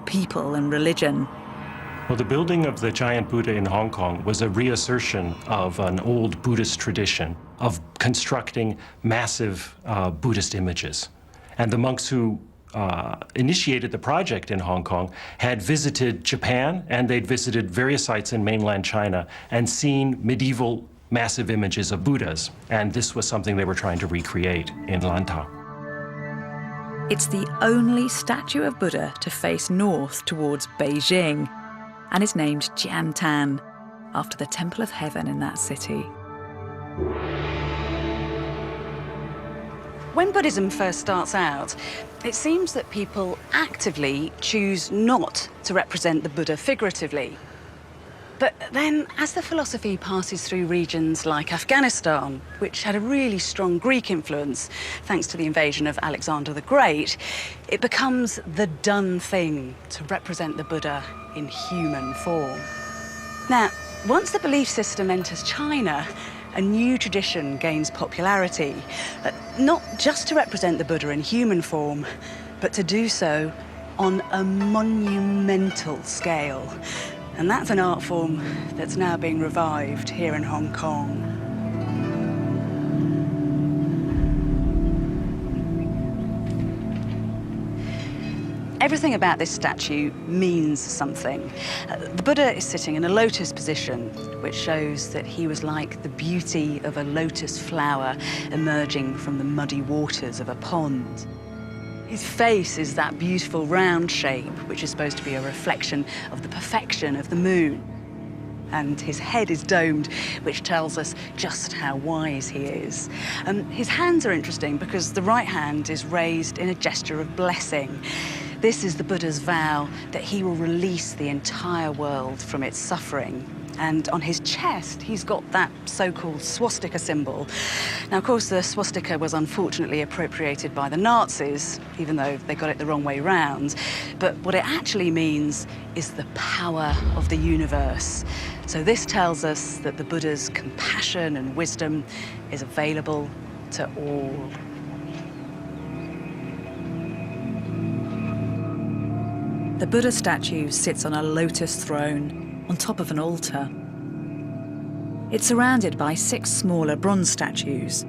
people and religion. Well, the building of the giant Buddha in Hong Kong was a reassertion of an old Buddhist tradition of constructing massive Buddhist images. And the monks who initiated the project in Hong Kong had visited Japan, and they'd visited various sites in mainland China and seen medieval massive images of Buddhas. And this was something they were trying to recreate in Lantau. It's the only statue of Buddha to face north towards Beijing, and is named Jiantan, after the Temple of Heaven in that city. When Buddhism first starts out, it seems that people actively choose not to represent the Buddha figuratively. But then, as the philosophy passes through regions like Afghanistan, which had a really strong Greek influence thanks to the invasion of Alexander the Great, it becomes the done thing to represent the Buddha in human form. Now, once the belief system enters China, a new tradition gains popularity, not just to represent the Buddha in human form, but to do so on a monumental scale. And that's an art form that's now being revived here in Hong Kong. Everything about this statue means something. The Buddha is sitting in a lotus position, which shows that he was like the beauty of a lotus flower emerging from the muddy waters of a pond. His face is that beautiful round shape, which is supposed to be a reflection of the perfection of the moon. And his head is domed, which tells us just how wise he is. His hands are interesting because the right hand is raised in a gesture of blessing. This is the Buddha's vow that he will release the entire world from its suffering. And on his chest, he's got that so-called swastika symbol. Now, of course, the swastika was unfortunately appropriated by the Nazis, even though they got it the wrong way round. But what it actually means is the power of the universe. So this tells us that the Buddha's compassion and wisdom is available to all. The Buddha statue sits on a lotus throne on top of an altar. It's surrounded by 6 smaller bronze statues.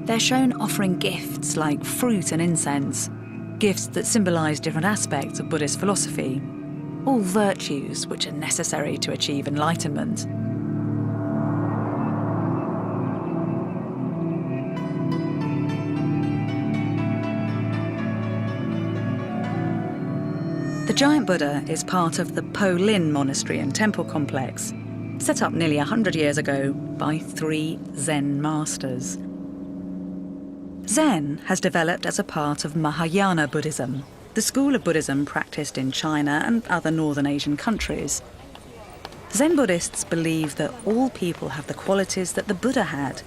They're shown offering gifts like fruit and incense, gifts that symbolise different aspects of Buddhist philosophy, all virtues which are necessary to achieve enlightenment. The giant Buddha is part of the Po Lin monastery and temple complex, set up nearly 100 years ago by 3 Zen masters. Zen has developed as a part of Mahayana Buddhism, the school of Buddhism practised in China and other Northern Asian countries. Zen Buddhists believe that all people have the qualities that the Buddha had,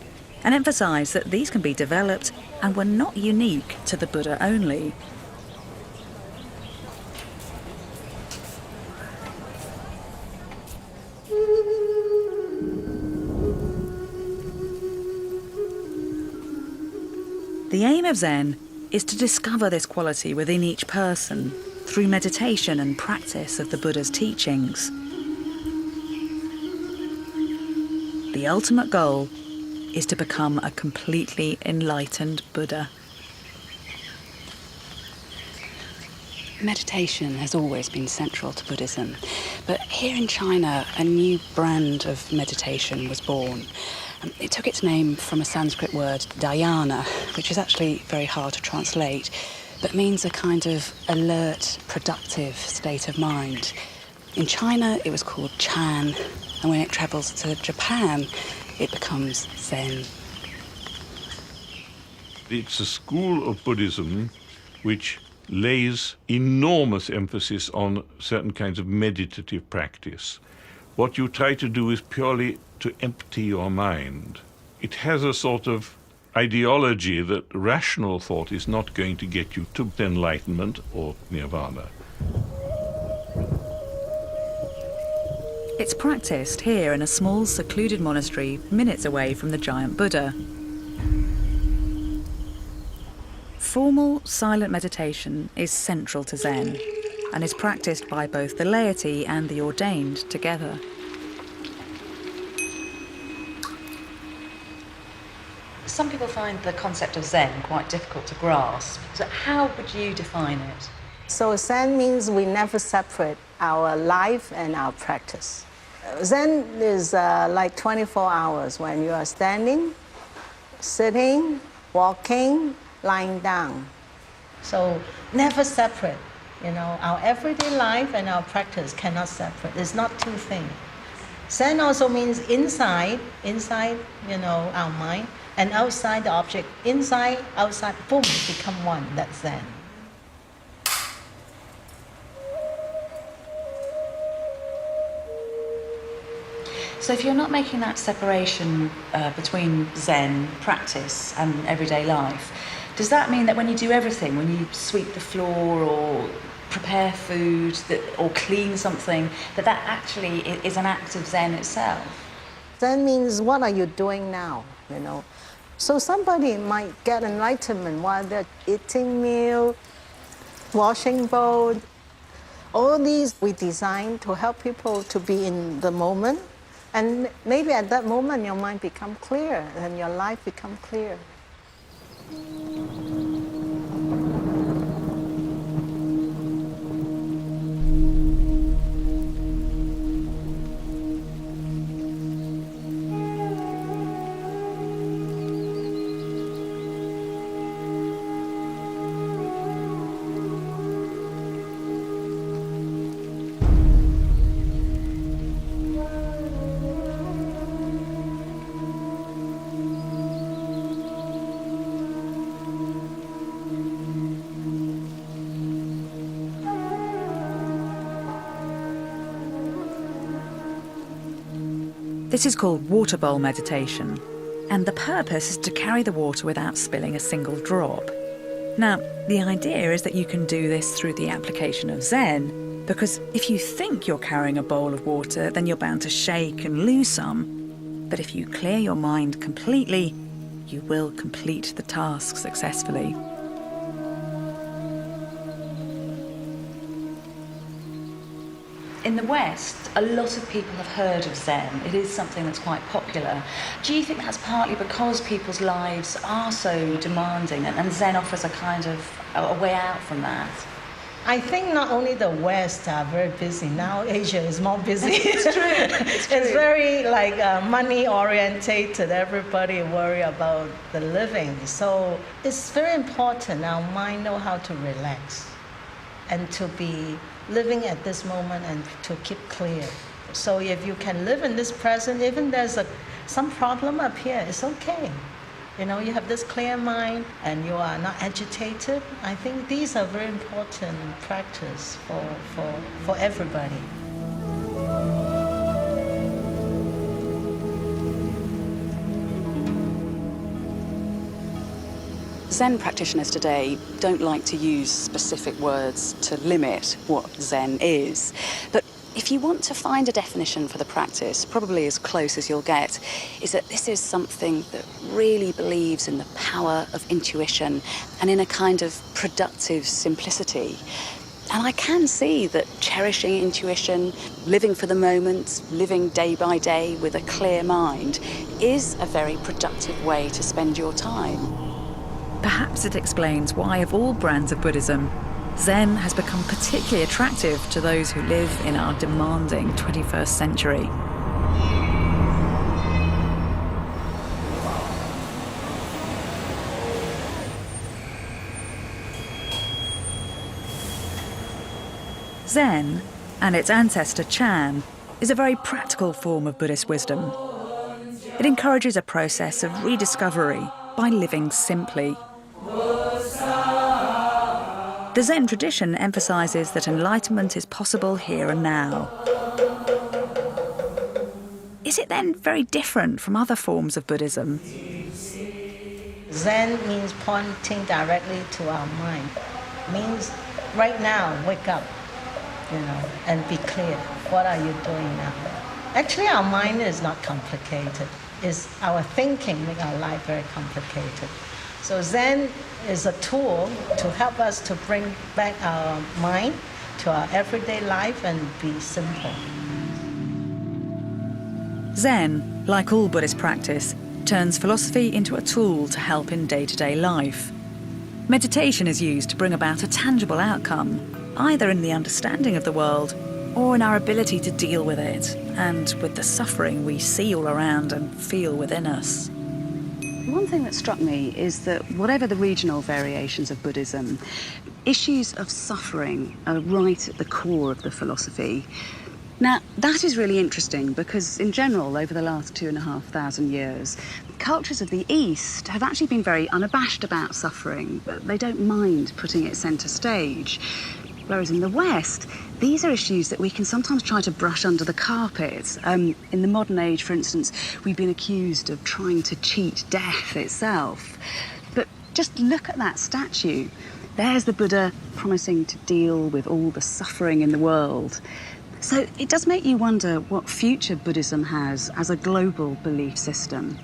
and emphasise that these can be developed and were not unique to the Buddha only. The aim of Zen is to discover this quality within each person through meditation and practice of the Buddha's teachings. The ultimate goal is to become a completely enlightened Buddha. Meditation has always been central to Buddhism, but here in China, a new brand of meditation was born. It took its name from a Sanskrit word, dhyana, which is actually very hard to translate, but means a kind of alert, productive state of mind. In China, it was called Chan, and when it travels to Japan, it becomes Zen. It's a school of Buddhism which lays enormous emphasis on certain kinds of meditative practice. What you try to do is purely to empty your mind. It has a sort of ideology that rational thought is not going to get you to enlightenment or nirvana. It's practiced here in a small secluded monastery minutes away from the giant Buddha. Formal, silent meditation is central to Zen and is practiced by both the laity and the ordained together. Some people find the concept of Zen quite difficult to grasp. So how would you define it? So Zen means we never separate our life and our practice. Zen is like 24 hours when you are standing, sitting, walking, lying down. So never separate. You know, our everyday life and our practice cannot separate. It's not two things. Zen also means inside, you know, our mind, and outside the object. Inside, outside, boom, become one. That's Zen. So if you're not making that separation between Zen practice and everyday life, does that mean that when you do everything, when you sweep the floor or prepare food or clean something, that actually is an act of Zen itself? Zen means what are you doing now, you know? So somebody might get enlightenment while they're eating meal, washing bowl. All these we design to help people to be in the moment. And maybe at that moment your mind become clear and your life become clear. This is called water bowl meditation, and the purpose is to carry the water without spilling a single drop. Now, the idea is that you can do this through the application of Zen, because if you think you're carrying a bowl of water, then you're bound to shake and lose some. But if you clear your mind completely, you will complete the task successfully. In the West, a lot of people have heard of Zen. It is something that's quite popular. Do you think that's partly because people's lives are so demanding and Zen offers a kind of a way out from that? I think not only the West are very busy, now Asia is more busy. It's true. It's true. It's very money orientated. Everybody worry about the living. So it's very important our mind know how to relax and to be living at this moment and to keep clear. So if you can live in this present, even there's some problem up here, it's okay. You know, you have this clear mind and you are not agitated. I think these are very important practice for everybody. Zen practitioners today don't like to use specific words to limit what Zen is, but If you want to find a definition for the practice, probably as close as you'll get, is that this is something that really believes in the power of intuition and in a kind of productive simplicity. And I can see that cherishing intuition, living for the moment, living day by day with a clear mind, is a very productive way to spend your time. Perhaps it explains why, of all brands of Buddhism, Zen has become particularly attractive to those who live in our demanding 21st century. Zen, and its ancestor Chan, is a very practical form of Buddhist wisdom. It encourages a process of rediscovery by living simply. The Zen tradition emphasises that enlightenment is possible here and now. Is it then very different from other forms of Buddhism? Zen means pointing directly to our mind. Means right now, wake up, and be clear. What are you doing now? Actually, our mind is not complicated. It's our thinking make our life very complicated. So Zen is a tool to help us to bring back our mind to our everyday life and be simple. Zen, like all Buddhist practice, turns philosophy into a tool to help in day-to-day life. Meditation is used to bring about a tangible outcome, either in the understanding of the world or in our ability to deal with it and with the suffering we see all around and feel within us. One thing that struck me is that whatever the regional variations of Buddhism, issues of suffering are right at the core of the philosophy. Now, that is really interesting because, in general, over the last 2,500 years, cultures of the East have actually been very unabashed about suffering, but they don't mind putting it centre stage. Whereas in the West, these are issues that we can sometimes try to brush under the carpet. In the modern age, for instance, we've been accused of trying to cheat death itself. But just look at that statue. There's the Buddha promising to deal with all the suffering in the world. So it does make you wonder what future Buddhism has as a global belief system.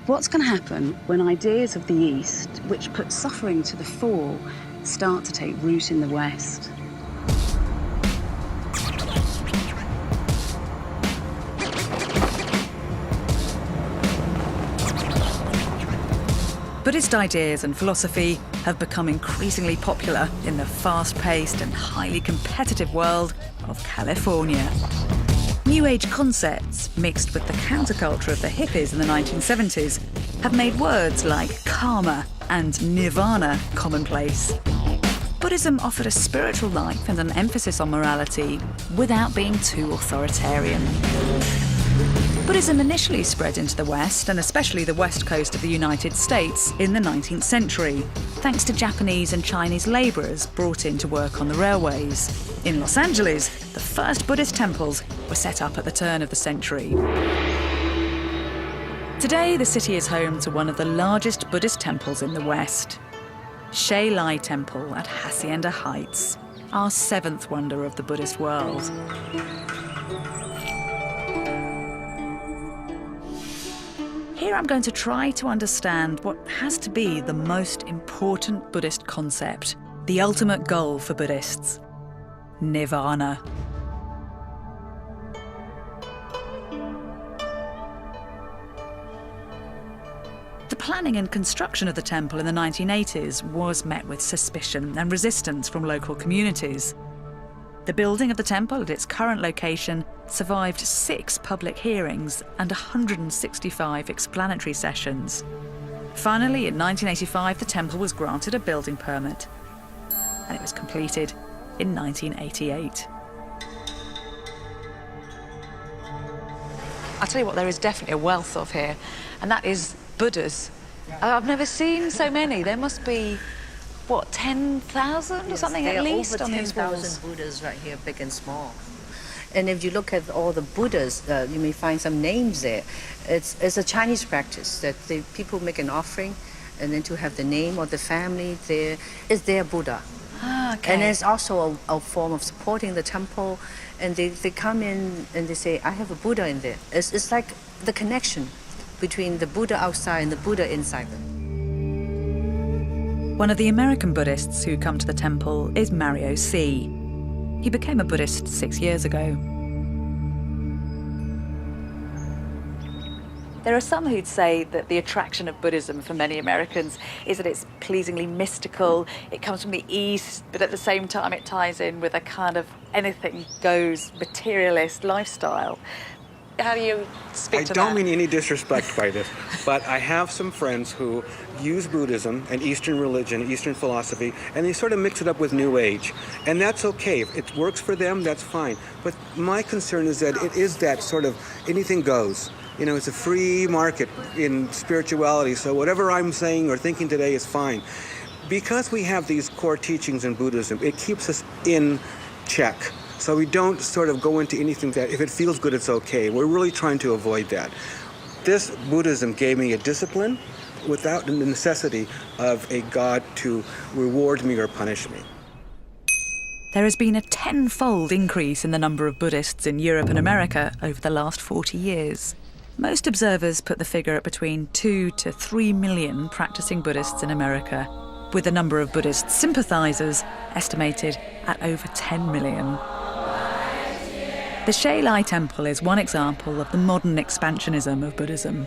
What's going to happen when ideas of the East, which put suffering to the fore, start to take root in the West? Buddhist ideas and philosophy have become increasingly popular in the fast-paced and highly competitive world of California. New Age concepts, mixed with the counterculture of the hippies in the 1970s, have made words like karma and nirvana commonplace. Buddhism offered a spiritual life and an emphasis on morality without being too authoritarian. Buddhism initially spread into the West, and especially the west coast of the United States, in the 19th century, thanks to Japanese and Chinese labourers brought in to work on the railways. In Los Angeles, the first Buddhist temples were set up at the turn of the century. Today, the city is home to one of the largest Buddhist temples in the West. Shei Lai Temple at Hacienda Heights, our seventh wonder of the Buddhist world. Here I'm going to try to understand what has to be the most important Buddhist concept, the ultimate goal for Buddhists: nirvana. The planning and construction of the temple in the 1980s was met with suspicion and resistance from local communities. The building of the temple at its current location survived 6 public hearings and 165 explanatory sessions. Finally, in 1985, the temple was granted a building permit, and it was completed in 1988. I'll tell you what, there is definitely a wealth of here, and that is Buddhas. I've never seen so many. There must be, what, 10,000 or something at least on these walls? There are over 10,000 Buddhas right here, big and small. And if you look at all the Buddhas, you may find some names there. It's a Chinese practice that people make an offering, and then to have the name of the family there is their Buddha. Ah, okay. And it's also a form of supporting the temple. And they come in and they say, I have a Buddha in there. It's like the connection between the Buddha outside and the Buddha inside them. One of the American Buddhists who come to the temple is Mario C. He became a Buddhist 6 years ago. There are some who'd say that the attraction of Buddhism for many Americans is that it's pleasingly mystical, it comes from the East, but at the same time it ties in with a kind of anything goes materialist lifestyle. How do you speak to that? I don't mean any disrespect by this, but I have some friends who use Buddhism and Eastern religion, Eastern philosophy, and they sort of mix it up with New Age. And that's okay. If it works for them, that's fine. But my concern is that it is that sort of anything goes. You know, it's a free market in spirituality, so whatever I'm saying or thinking today is fine. Because we have these core teachings in Buddhism, it keeps us in check. So we don't sort of go into anything that if it feels good, it's okay. We're really trying to avoid that. This Buddhism gave me a discipline without the necessity of a God to reward me or punish me. There has been a tenfold increase in the number of Buddhists in Europe and America over the last 40 years. Most observers put the figure at between 2 to 3 million practicing Buddhists in America, with the number of Buddhist sympathisers estimated at over 10 million. The Shailai Temple is one example of the modern expansionism of Buddhism.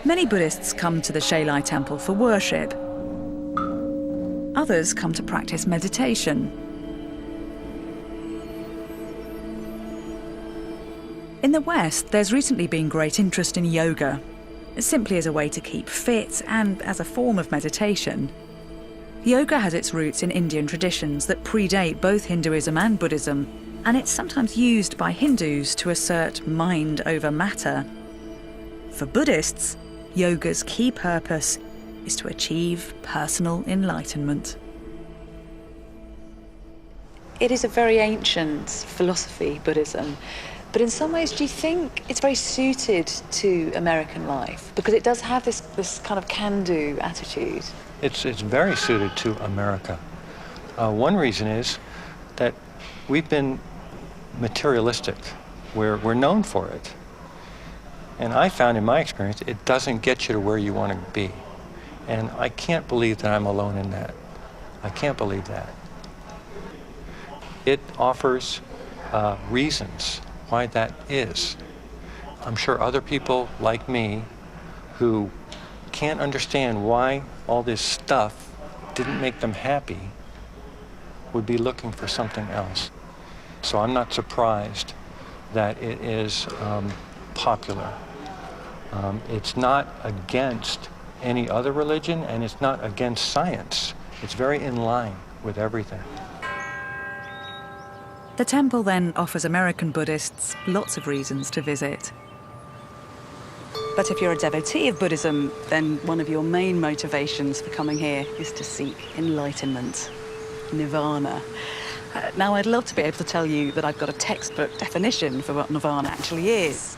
Many Buddhists come to the Shailai Temple for worship. Others come to practice meditation. In the West, there's recently been great interest in yoga, simply as a way to keep fit and as a form of meditation. Yoga has its roots in Indian traditions that predate both Hinduism and Buddhism, and it's sometimes used by Hindus to assert mind over matter. For Buddhists, yoga's key purpose is to achieve personal enlightenment. It is a very ancient philosophy, Buddhism, but in some ways do you think it's very suited to American life? Because it does have this kind of can-do attitude. It's very suited to America. One reason is that we've been materialistic. We're known for it. And I found in my experience, it doesn't get you to where you want to be. And I can't believe that I'm alone in that. I can't believe that. It offers reasons why that is. I'm sure other people like me who can't understand why all this stuff didn't make them happy would be looking for something else. So I'm not surprised that it is popular. It's not against any other religion, and it's not against science. It's very in line with everything. The temple then offers American Buddhists lots of reasons to visit. But if you're a devotee of Buddhism, then one of your main motivations for coming here is to seek enlightenment, nirvana. Now, I'd love to be able to tell you that I've got a textbook definition for what nirvana actually is.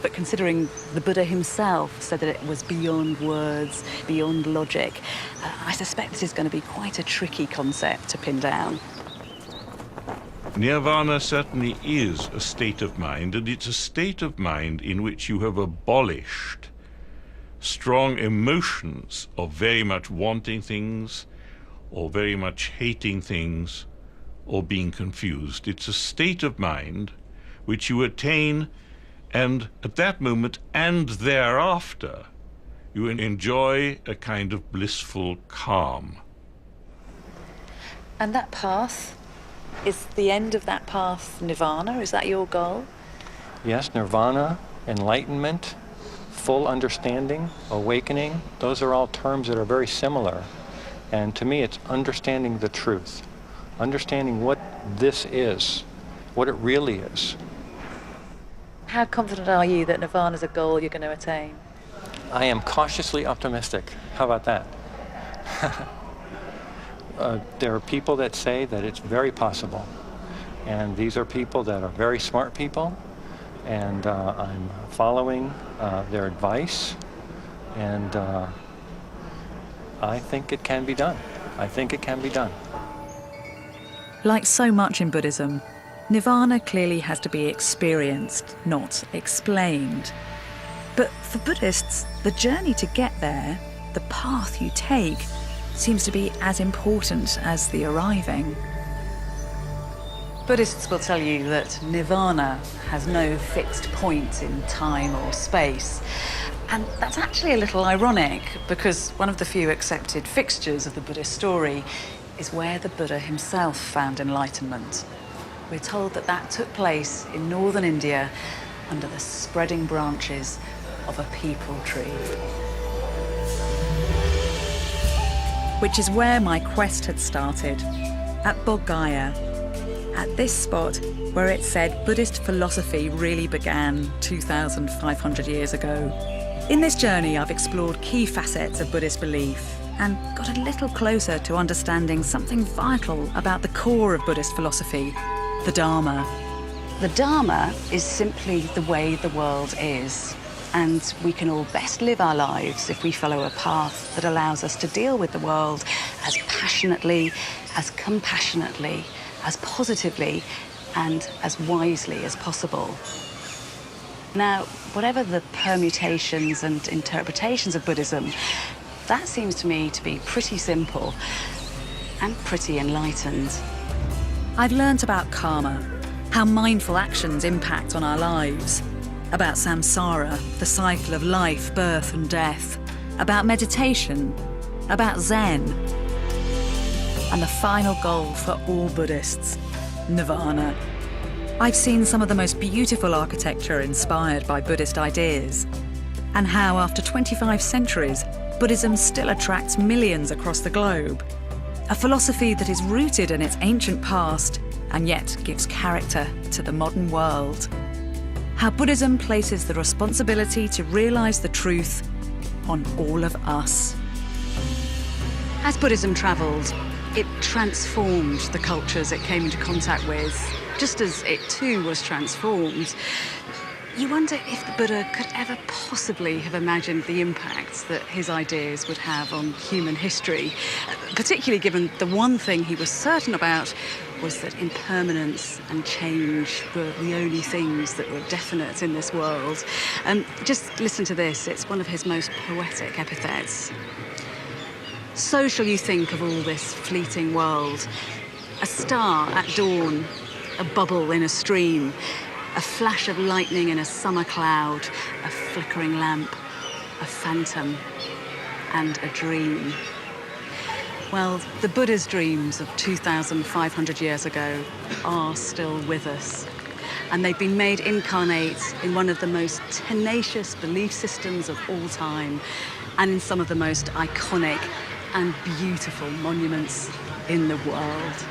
But considering the Buddha himself said that it was beyond words, beyond logic, I suspect this is going to be quite a tricky concept to pin down. Nirvana certainly is a state of mind, and it's a state of mind in which you have abolished strong emotions of very much wanting things, or very much hating things, or being confused. It's a state of mind which you attain, and at that moment and thereafter, you enjoy a kind of blissful calm. And that path, is the end of that path nirvana? Is that your goal? Yes, nirvana, enlightenment, full understanding, awakening, those are all terms that are very similar. And to me, it's understanding the truth, understanding what this is, what it really is. How confident are you that nirvana is a goal you're going to attain? I am cautiously optimistic. How about that? There are people that say that it's very possible. And these are people that are very smart people. and I'm following their advice, and I think it can be done. I think it can be done. Like so much in Buddhism, nirvana clearly has to be experienced, not explained. But for Buddhists, the journey to get there, the path you take, seems to be as important as the arriving. Buddhists will tell you that nirvana has no fixed point in time or space. And that's actually a little ironic, because one of the few accepted fixtures of the Buddhist story is where the Buddha himself found enlightenment. We're told that that took place in northern India under the spreading branches of a peepul tree. Which is where my quest had started, at Bodh Gaya, at this spot where it said Buddhist philosophy really began 2,500 years ago. In this journey, I've explored key facets of Buddhist belief and got a little closer to understanding something vital about the core of Buddhist philosophy, the Dharma. The Dharma is simply the way the world is, and we can all best live our lives if we follow a path that allows us to deal with the world as passionately, as compassionately, as positively, and as wisely as possible. Now, whatever the permutations and interpretations of Buddhism, that seems to me to be pretty simple and pretty enlightened. I've learnt about karma, how mindful actions impact on our lives, about samsara, the cycle of life, birth and death, about meditation, about Zen, and the final goal for all Buddhists, nirvana. I've seen some of the most beautiful architecture inspired by Buddhist ideas, and how after 25 centuries, Buddhism still attracts millions across the globe. A philosophy that is rooted in its ancient past and yet gives character to the modern world. How Buddhism places the responsibility to realise the truth on all of us. As Buddhism travelled, it transformed the cultures it came into contact with, just as it too was transformed. You wonder if the Buddha could ever possibly have imagined the impact that his ideas would have on human history, particularly given the one thing he was certain about was that impermanence and change were the only things that were definite in this world. Just listen to this, it's one of his most poetic epithets. So shall you think of all this fleeting world, a star at dawn, a bubble in a stream, a flash of lightning in a summer cloud, a flickering lamp, a phantom, and a dream. Well, the Buddha's dreams of 2,500 years ago are still with us. And they've been made incarnate in one of the most tenacious belief systems of all time, and in some of the most iconic and beautiful monuments in the world.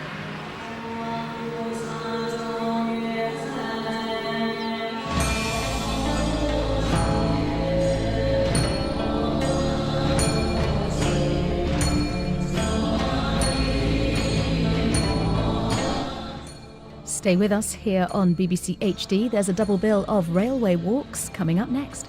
Stay with us here on BBC HD. There's a double bill of railway walks coming up next.